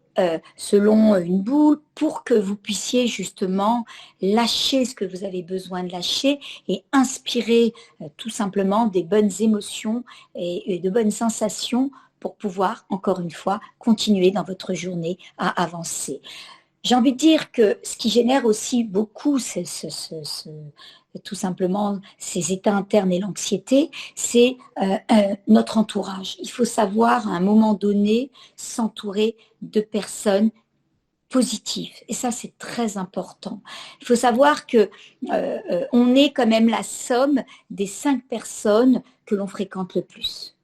selon une boule pour que vous puissiez justement lâcher ce que vous avez besoin de lâcher et inspirer tout simplement des bonnes émotions et de bonnes sensations pour pouvoir, encore une fois, continuer dans votre journée à avancer. J'ai envie de dire que ce qui génère aussi beaucoup tout simplement ces états internes et l'anxiété, c'est notre entourage. Il faut savoir à un moment donné s'entourer de personnes positives. Et ça, c'est très important. Il faut savoir que on est quand même la somme des 5 personnes que l'on fréquente le plus.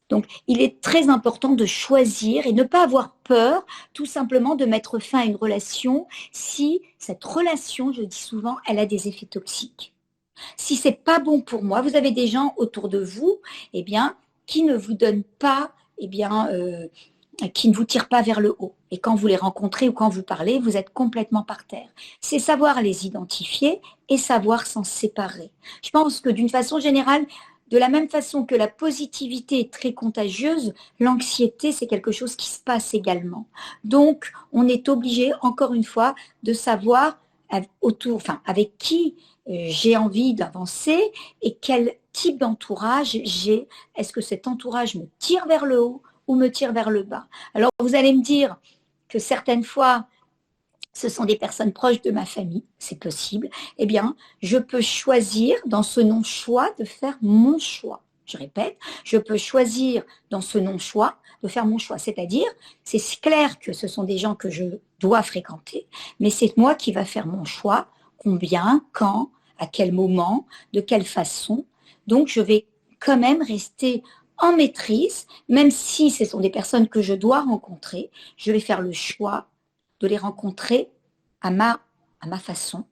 Donc, il est très important de choisir et ne pas avoir peur, tout simplement de mettre fin à une relation si cette relation, je dis souvent, elle a des effets toxiques. Si c'est pas bon pour moi, vous avez des gens autour de vous, eh bien, qui ne vous donnent pas, eh bien, qui ne vous tirent pas vers le haut. Et quand vous les rencontrez ou quand vous parlez, vous êtes complètement par terre. C'est savoir les identifier et savoir s'en séparer. Je pense que d'une façon générale, de la même façon que la positivité est très contagieuse, l'anxiété, c'est quelque chose qui se passe également. Donc, on est obligé, encore une fois, de savoir avec qui j'ai envie d'avancer et quel type d'entourage j'ai. Est-ce que cet entourage me tire vers le haut ou me tire vers le bas? Alors, vous allez me dire que certaines fois, ce sont des personnes proches de ma famille, c'est possible. Eh bien, je peux choisir dans ce non-choix de faire mon choix. Je répète, je peux choisir dans ce non-choix de faire mon choix. C'est-à-dire, c'est clair que ce sont des gens que je dois fréquenter, mais c'est moi qui va faire mon choix, combien, quand, à quel moment, de quelle façon. Donc, je vais quand même rester en maîtrise, même si ce sont des personnes que je dois rencontrer, je vais faire le choix de les rencontrer à ma façon,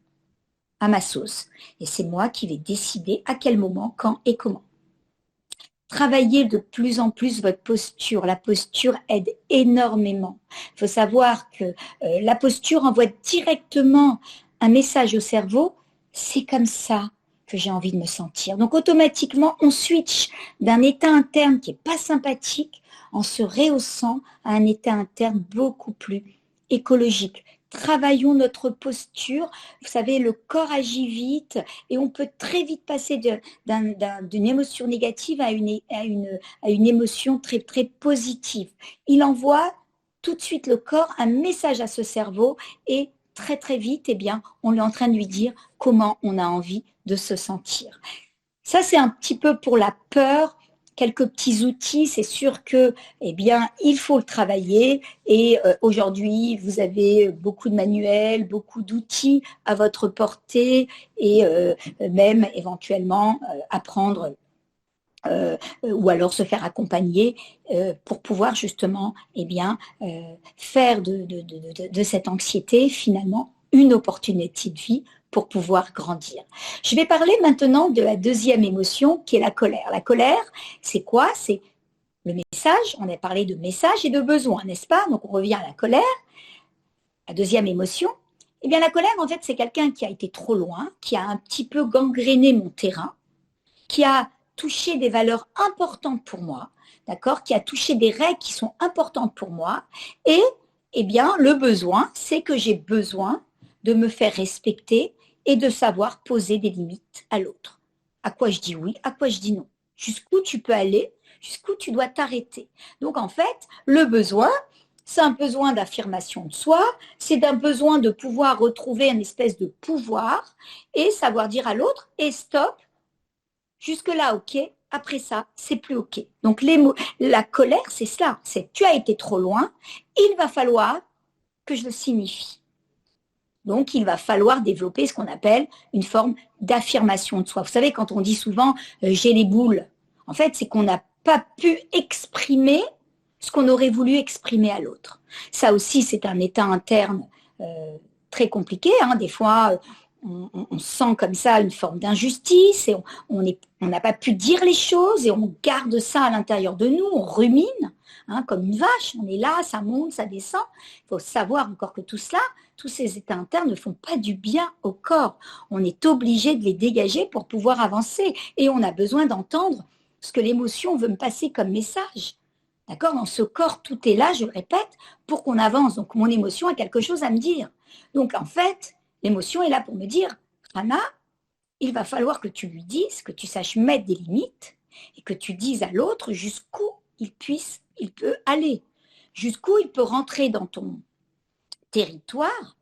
à ma sauce. Et c'est moi qui vais décider à quel moment, quand et comment. Travaillez de plus en plus votre posture. La posture aide énormément. Il faut savoir que la posture envoie directement un message au cerveau. C'est comme ça que j'ai envie de me sentir. Donc automatiquement, on switch d'un état interne qui n'est pas sympathique en se rehaussant à un état interne beaucoup plus écologique. Travaillons notre posture. Vous savez, le corps agit vite et on peut très vite passer d'une émotion négative à une émotion très, très positive. Il envoie tout de suite le corps un message à ce cerveau et très, très vite, eh bien, on est en train de lui dire comment on a envie de se sentir. Ça, c'est un petit peu pour la peur. Quelques petits outils, c'est sûr que, eh bien, il faut le travailler. Et aujourd'hui, vous avez beaucoup de manuels, beaucoup d'outils à votre portée et même éventuellement apprendre ou alors se faire accompagner pour pouvoir justement, eh bien, faire de cette anxiété finalement une opportunité de vie pour pouvoir grandir. Je vais parler maintenant de la deuxième émotion qui est la colère. La colère, c'est quoi? C'est le message. On a parlé de message et de besoin, n'est-ce pas? Donc on revient à la colère. La deuxième émotion, eh bien la colère, en fait, c'est quelqu'un qui a été trop loin, qui a un petit peu gangréné mon terrain, qui a touché des valeurs importantes pour moi, d'accord, qui a touché des règles qui sont importantes pour moi. Et eh bien, le besoin, c'est que j'ai besoin de me faire respecter et de savoir poser des limites à l'autre. À quoi je dis oui, à quoi je dis non. Jusqu'où tu peux aller, jusqu'où tu dois t'arrêter. Donc en fait, le besoin, c'est un besoin d'affirmation de soi, c'est un besoin de pouvoir retrouver une espèce de pouvoir et savoir dire à l'autre, et stop, jusque-là, ok. Après ça, c'est plus ok. Donc, la colère, c'est cela. C'est tu as été trop loin. Il va falloir que je le signifie. Donc, il va falloir développer ce qu'on appelle une forme d'affirmation de soi. Vous savez, quand on dit souvent j'ai les boules, en fait, c'est qu'on n'a pas pu exprimer ce qu'on aurait voulu exprimer à l'autre. Ça aussi, c'est un état interne très compliqué. Hein. Des fois, on sent comme ça une forme d'injustice et on n'a pas pu dire les choses et on garde ça à l'intérieur de nous, on rumine, hein, comme une vache, on est là, ça monte, ça descend. Il faut savoir encore que tout cela, tous ces états internes ne font pas du bien au corps. On est obligé de les dégager pour pouvoir avancer et on a besoin d'entendre ce que l'émotion veut me passer comme message. D'accord? Dans ce corps, tout est là, je le répète, pour qu'on avance. Donc, mon émotion a quelque chose à me dire. Donc, en fait, l'émotion est là pour me dire, Rana, il va falloir que tu lui dises, que tu saches mettre des limites et que tu dises à l'autre jusqu'où il peut aller, jusqu'où il peut rentrer dans ton territoire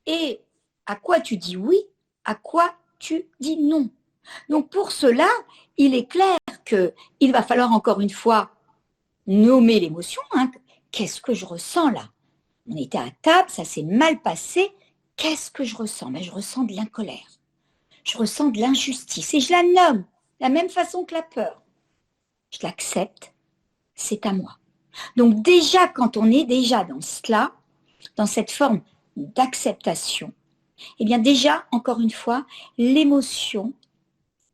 et à quoi tu dis oui, à quoi tu dis non. Donc pour cela, il est clair qu'il va falloir encore une fois nommer l'émotion. Hein. Qu'est-ce que je ressens là? On était à table, ça s'est mal passé. Qu'est-ce que je ressens? Mais je ressens de la colère. Je ressens de l'injustice et je la nomme de la même façon que la peur. Je l'accepte, c'est à moi. Donc déjà, quand on est déjà dans cela, dans cette forme d'acceptation, eh bien déjà, encore une fois, l'émotion,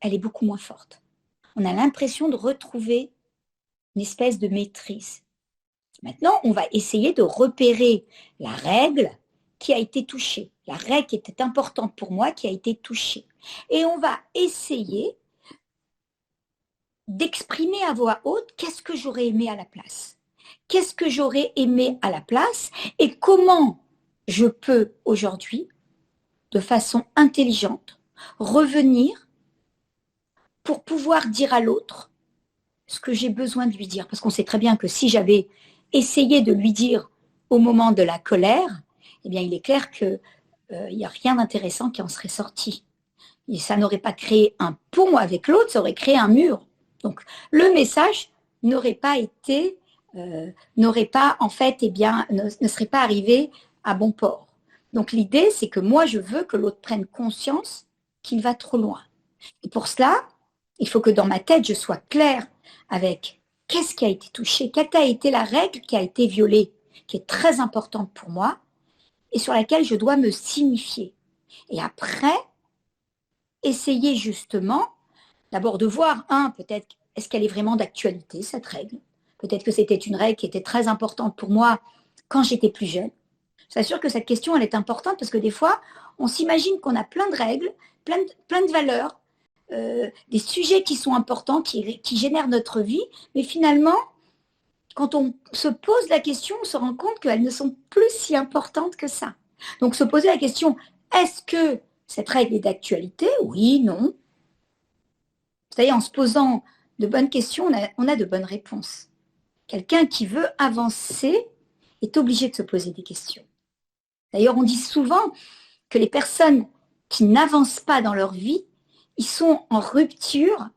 elle est beaucoup moins forte. On a l'impression de retrouver une espèce de maîtrise. Maintenant, on va essayer de repérer la règle qui a été touchée, la règle qui était importante pour moi qui a été touchée. Et on va essayer d'exprimer à voix haute qu'est-ce que j'aurais aimé à la place. Qu'est-ce que j'aurais aimé à la place et comment je peux aujourd'hui, de façon intelligente, revenir pour pouvoir dire à l'autre ce que j'ai besoin de lui dire. Parce qu'on sait très bien que si j'avais essayé de lui dire au moment de la colère, eh bien il est clair qu'il n'y a rien d'intéressant qui en serait sorti. Et ça n'aurait pas créé un pont avec l'autre, ça aurait créé un mur. Donc le message n'aurait pas été, n'aurait pas en fait, eh bien, ne serait pas arrivé à bon port. Donc l'idée, c'est que moi, je veux que l'autre prenne conscience qu'il va trop loin. Et pour cela, il faut que dans ma tête, je sois claire avec qu'est-ce qui a été touché, quelle a été la règle qui a été violée, qui est très importante pour moi et sur laquelle je dois me signifier. Et après, essayer justement d'abord de voir, peut-être, est-ce qu'elle est vraiment d'actualité, cette règle? Peut-être que c'était une règle qui était très importante pour moi quand j'étais plus jeune. Je suis sûre que cette question, elle est importante parce que des fois, on s'imagine qu'on a plein de règles, plein de valeurs, des sujets qui sont importants, qui génèrent notre vie, mais finalement, quand on se pose la question, on se rend compte qu'elles ne sont plus si importantes que ça. Donc, se poser la question, est-ce que cette règle est d'actualité? Oui, non. C'est-à-dire, en se posant de bonnes questions, on a de bonnes réponses. Quelqu'un qui veut avancer est obligé de se poser des questions. D'ailleurs, on dit souvent que les personnes qui n'avancent pas dans leur vie, ils sont en rupture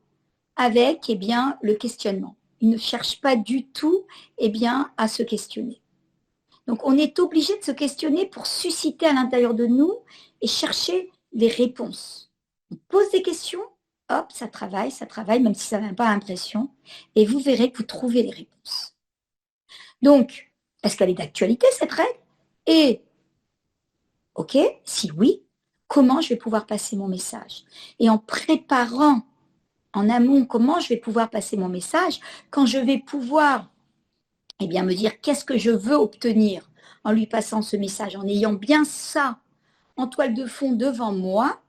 avec le questionnement. Ils ne cherchent pas du tout à se questionner. Donc, on est obligé de se questionner pour susciter à l'intérieur de nous et chercher les réponses. On pose des questions, hop, ça travaille, même si ça n'a pas l'impression, et vous verrez que vous trouvez les réponses. Donc, est-ce qu'elle est d'actualité, cette règle? Et, ok, si oui, comment je vais pouvoir passer mon message? Et en préparant en amont comment je vais pouvoir passer mon message, quand je vais pouvoir me dire qu'est-ce que je veux obtenir en lui passant ce message, en ayant bien ça en toile de fond devant moi,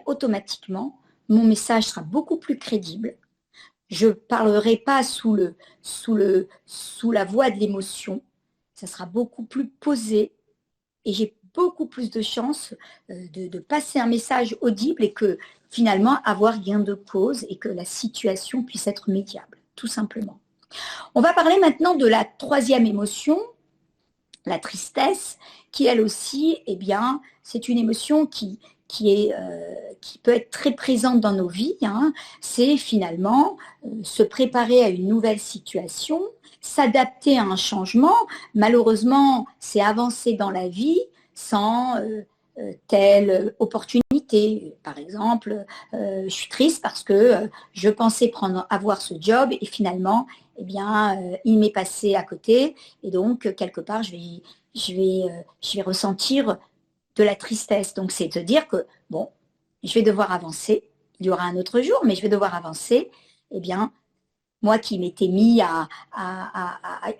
automatiquement, mon message sera beaucoup plus crédible. Je ne parlerai pas sous la voie de l'émotion. Ça sera beaucoup plus posé et j'ai beaucoup plus de chances de passer un message audible et que finalement avoir gain de cause et que la situation puisse être médiable, tout simplement. On va parler maintenant de la troisième émotion, la tristesse, qui elle aussi, c'est une émotion qui peut être très présente dans nos vies. C'est finalement se préparer à une nouvelle situation, s'adapter à un changement. Malheureusement, c'est avancer dans la vie sans telle opportunité. Par exemple, je suis triste parce que je pensais avoir ce job et finalement, il m'est passé à côté et donc quelque part, je vais ressentir de la tristesse. Donc, c'est de dire que, bon, je vais devoir avancer. Il y aura un autre jour, mais je vais devoir avancer. Moi qui m'étais mis à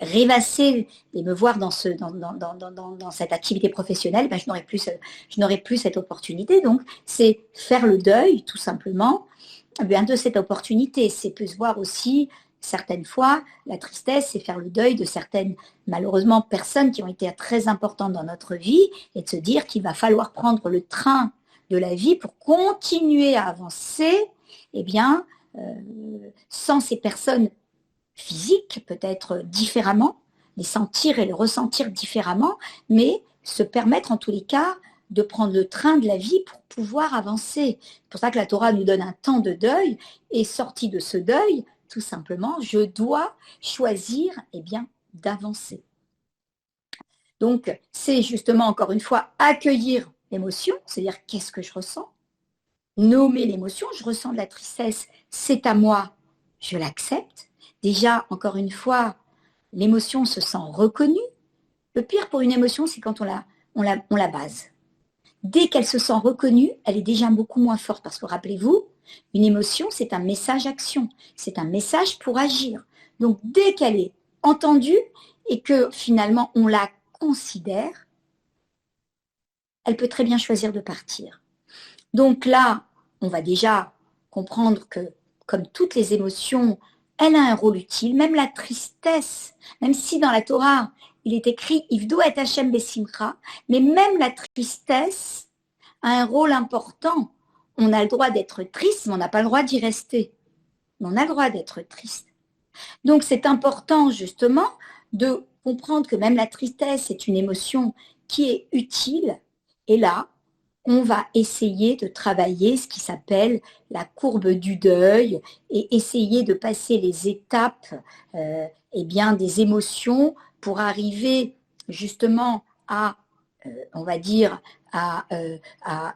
rêvasser et me voir dans cette activité professionnelle, je n'aurais plus cette opportunité. Donc, c'est faire le deuil, tout simplement, de cette opportunité. C'est peut se voir aussi, certaines fois, la tristesse, c'est faire le deuil de certaines, malheureusement, personnes qui ont été très importantes dans notre vie et de se dire qu'il va falloir prendre le train de la vie pour continuer à avancer, sans ces personnes physiques, peut-être différemment, les sentir et les ressentir différemment, mais se permettre en tous les cas de prendre le train de la vie pour pouvoir avancer. C'est pour ça que la Torah nous donne un temps de deuil, et sorti de ce deuil, tout simplement, je dois choisir d'avancer. Donc, c'est justement, encore une fois, accueillir l'émotion, c'est-à-dire qu'est-ce que je ressens, nommer l'émotion, je ressens de la tristesse, c'est à moi, je l'accepte. Déjà, encore une fois, l'émotion se sent reconnue. Le pire pour une émotion, c'est quand on la base. Dès qu'elle se sent reconnue, elle est déjà beaucoup moins forte. Parce que rappelez-vous, une émotion, c'est un message action. C'est un message pour agir. Donc, dès qu'elle est entendue, et que finalement on la considère, elle peut très bien choisir de partir. Donc là, on va déjà comprendre que, comme toutes les émotions, elle a un rôle utile, même la tristesse, même si dans la Torah, il est écrit « Ivdu et Hashem besimcha », mais même la tristesse a un rôle important. On a le droit d'être triste, mais on n'a pas le droit d'y rester. Mais on a le droit d'être triste. Donc c'est important justement de comprendre que même la tristesse est une émotion qui est utile. Et là, on va essayer de travailler ce qui s'appelle la courbe du deuil et essayer de passer les étapes eh bien, des émotions pour arriver justement à, on va dire, à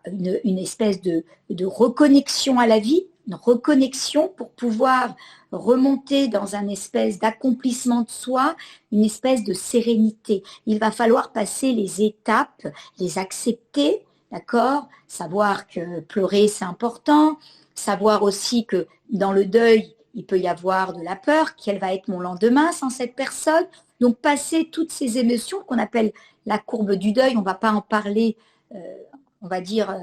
une espèce de reconnexion à la vie, une reconnexion pour pouvoir remonter dans un espèce d'accomplissement de soi, une espèce de sérénité. Il va falloir passer les étapes, les accepter, d'accord? Savoir que pleurer, c'est important. Savoir aussi que dans le deuil, il peut y avoir de la peur. Quel va être mon lendemain sans cette personne? Donc, passer toutes ces émotions qu'on appelle la courbe du deuil, on ne va pas en parler, on va dire,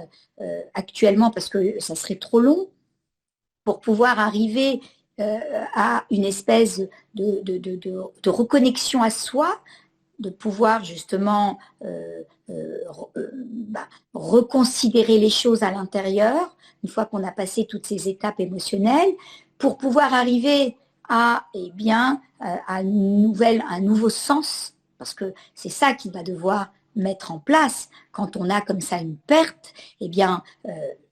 actuellement parce que ça serait trop long, pour pouvoir arriver à une espèce de reconnexion à soi, de pouvoir justement reconsidérer les choses à l'intérieur, une fois qu'on a passé toutes ces étapes émotionnelles, pour pouvoir arriver à, eh bien, à un nouveau sens, parce que c'est ça qu'il va devoir mettre en place quand on a comme ça une perte, eh bien,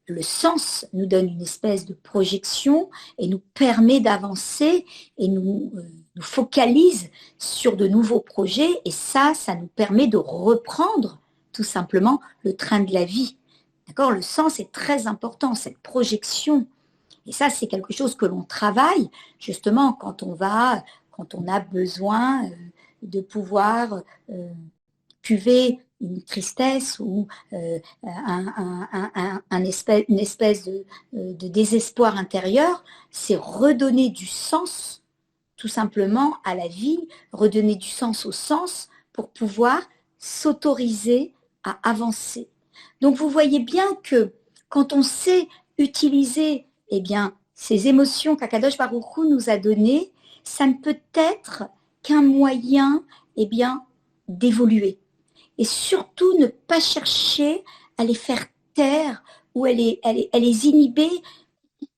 le sens nous donne une espèce de projection et nous permet d'avancer et nous focalise sur de nouveaux projets et ça nous permet de reprendre tout simplement le train de la vie. D'accord? Le sens est très important, cette projection. Et ça, c'est quelque chose que l'on travaille justement quand on a besoin de pouvoir cuver une tristesse ou une espèce de désespoir intérieur, c'est redonner du sens tout simplement à la vie, redonner du sens au sens pour pouvoir s'autoriser à avancer. Donc vous voyez bien que quand on sait utiliser eh bien, ces émotions qu'Akadosh Baruch Hu nous a données, ça ne peut être qu'un moyen eh bien, d'évoluer. Et surtout ne pas chercher à les faire taire ou à les inhiber.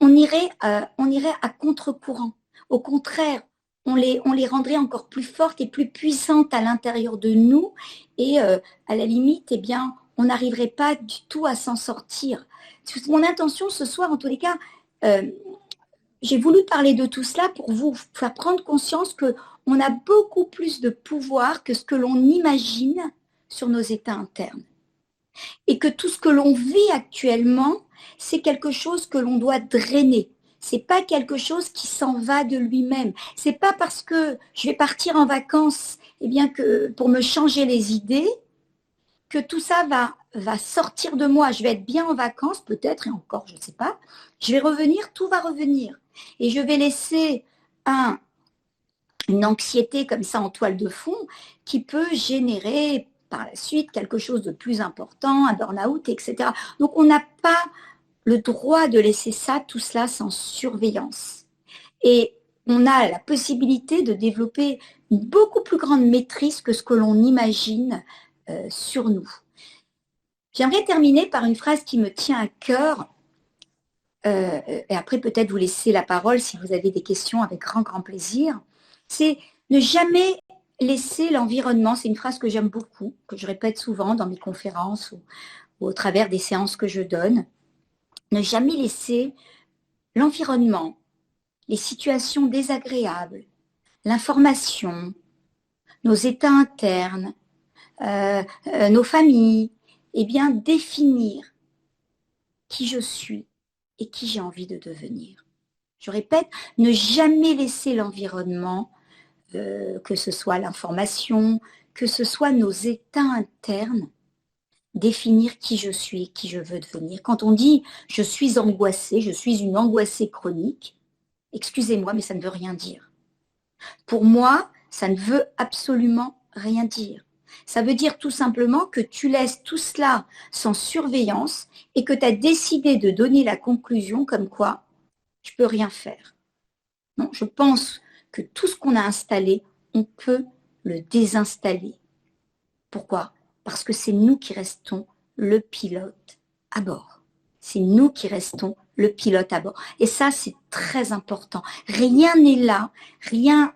On irait à contre-courant. Au contraire, on les rendrait encore plus fortes et plus puissantes à l'intérieur de nous. Et à la limite, eh bien, on n'arriverait pas du tout à s'en sortir. Mon intention ce soir, en tous les cas, j'ai voulu parler de tout cela pour vous faire prendre conscience qu'on a beaucoup plus de pouvoir que ce que l'on imagine sur nos états internes. Et que tout ce que l'on vit actuellement, c'est quelque chose que l'on doit drainer. C'est pas quelque chose qui s'en va de lui-même. C'est pas parce que je vais partir en vacances, eh bien que pour me changer les idées, que tout ça va sortir de moi. Je vais être bien en vacances, peut-être, et encore, je ne sais pas. Je vais revenir, tout va revenir. Et je vais laisser une anxiété comme ça en toile de fond qui peut générer par la suite quelque chose de plus important, un burn-out, etc. Donc on n'a pas le droit de laisser tout cela sans surveillance. Et on a la possibilité de développer une beaucoup plus grande maîtrise que ce que l'on imagine sur nous. J'aimerais terminer par une phrase qui me tient à cœur, et après peut-être vous laisser la parole si vous avez des questions avec grand plaisir. C'est ne jamais laisser l'environnement, c'est une phrase que j'aime beaucoup, que je répète souvent dans mes conférences ou au travers des séances que je donne, ne jamais laisser l'environnement, les situations désagréables, l'information, nos états internes, nos familles, eh bien définir qui je suis et qui j'ai envie de devenir. Je répète, ne jamais laisser l'environnement, que ce soit l'information, que ce soit nos états internes, définir qui je suis et qui je veux devenir. Quand on dit « je suis angoissée, je suis une angoissée chronique », excusez-moi, mais ça ne veut rien dire. Pour moi, ça ne veut absolument rien dire. Ça veut dire tout simplement que tu laisses tout cela sans surveillance et que tu as décidé de donner la conclusion comme quoi je ne peux rien faire. Non, je pense que tout ce qu'on a installé, on peut le désinstaller. Pourquoi? Parce que c'est nous qui restons le pilote à bord. C'est nous qui restons le pilote à bord. Et ça, c'est très important. Rien n'est là, rien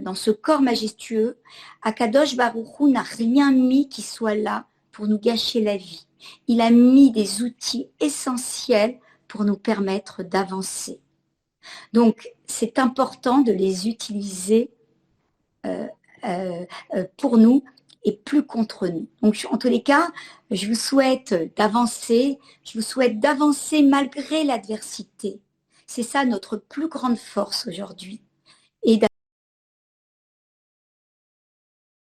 dans ce corps majestueux. Akadosh Baruch Hu n'a rien mis qui soit là pour nous gâcher la vie. Il a mis des outils essentiels pour nous permettre d'avancer. Donc, c'est important de les utiliser pour nous et plus contre nous. Donc, en tous les cas, je vous souhaite d'avancer. Je vous souhaite d'avancer malgré l'adversité. C'est ça notre plus grande force aujourd'hui.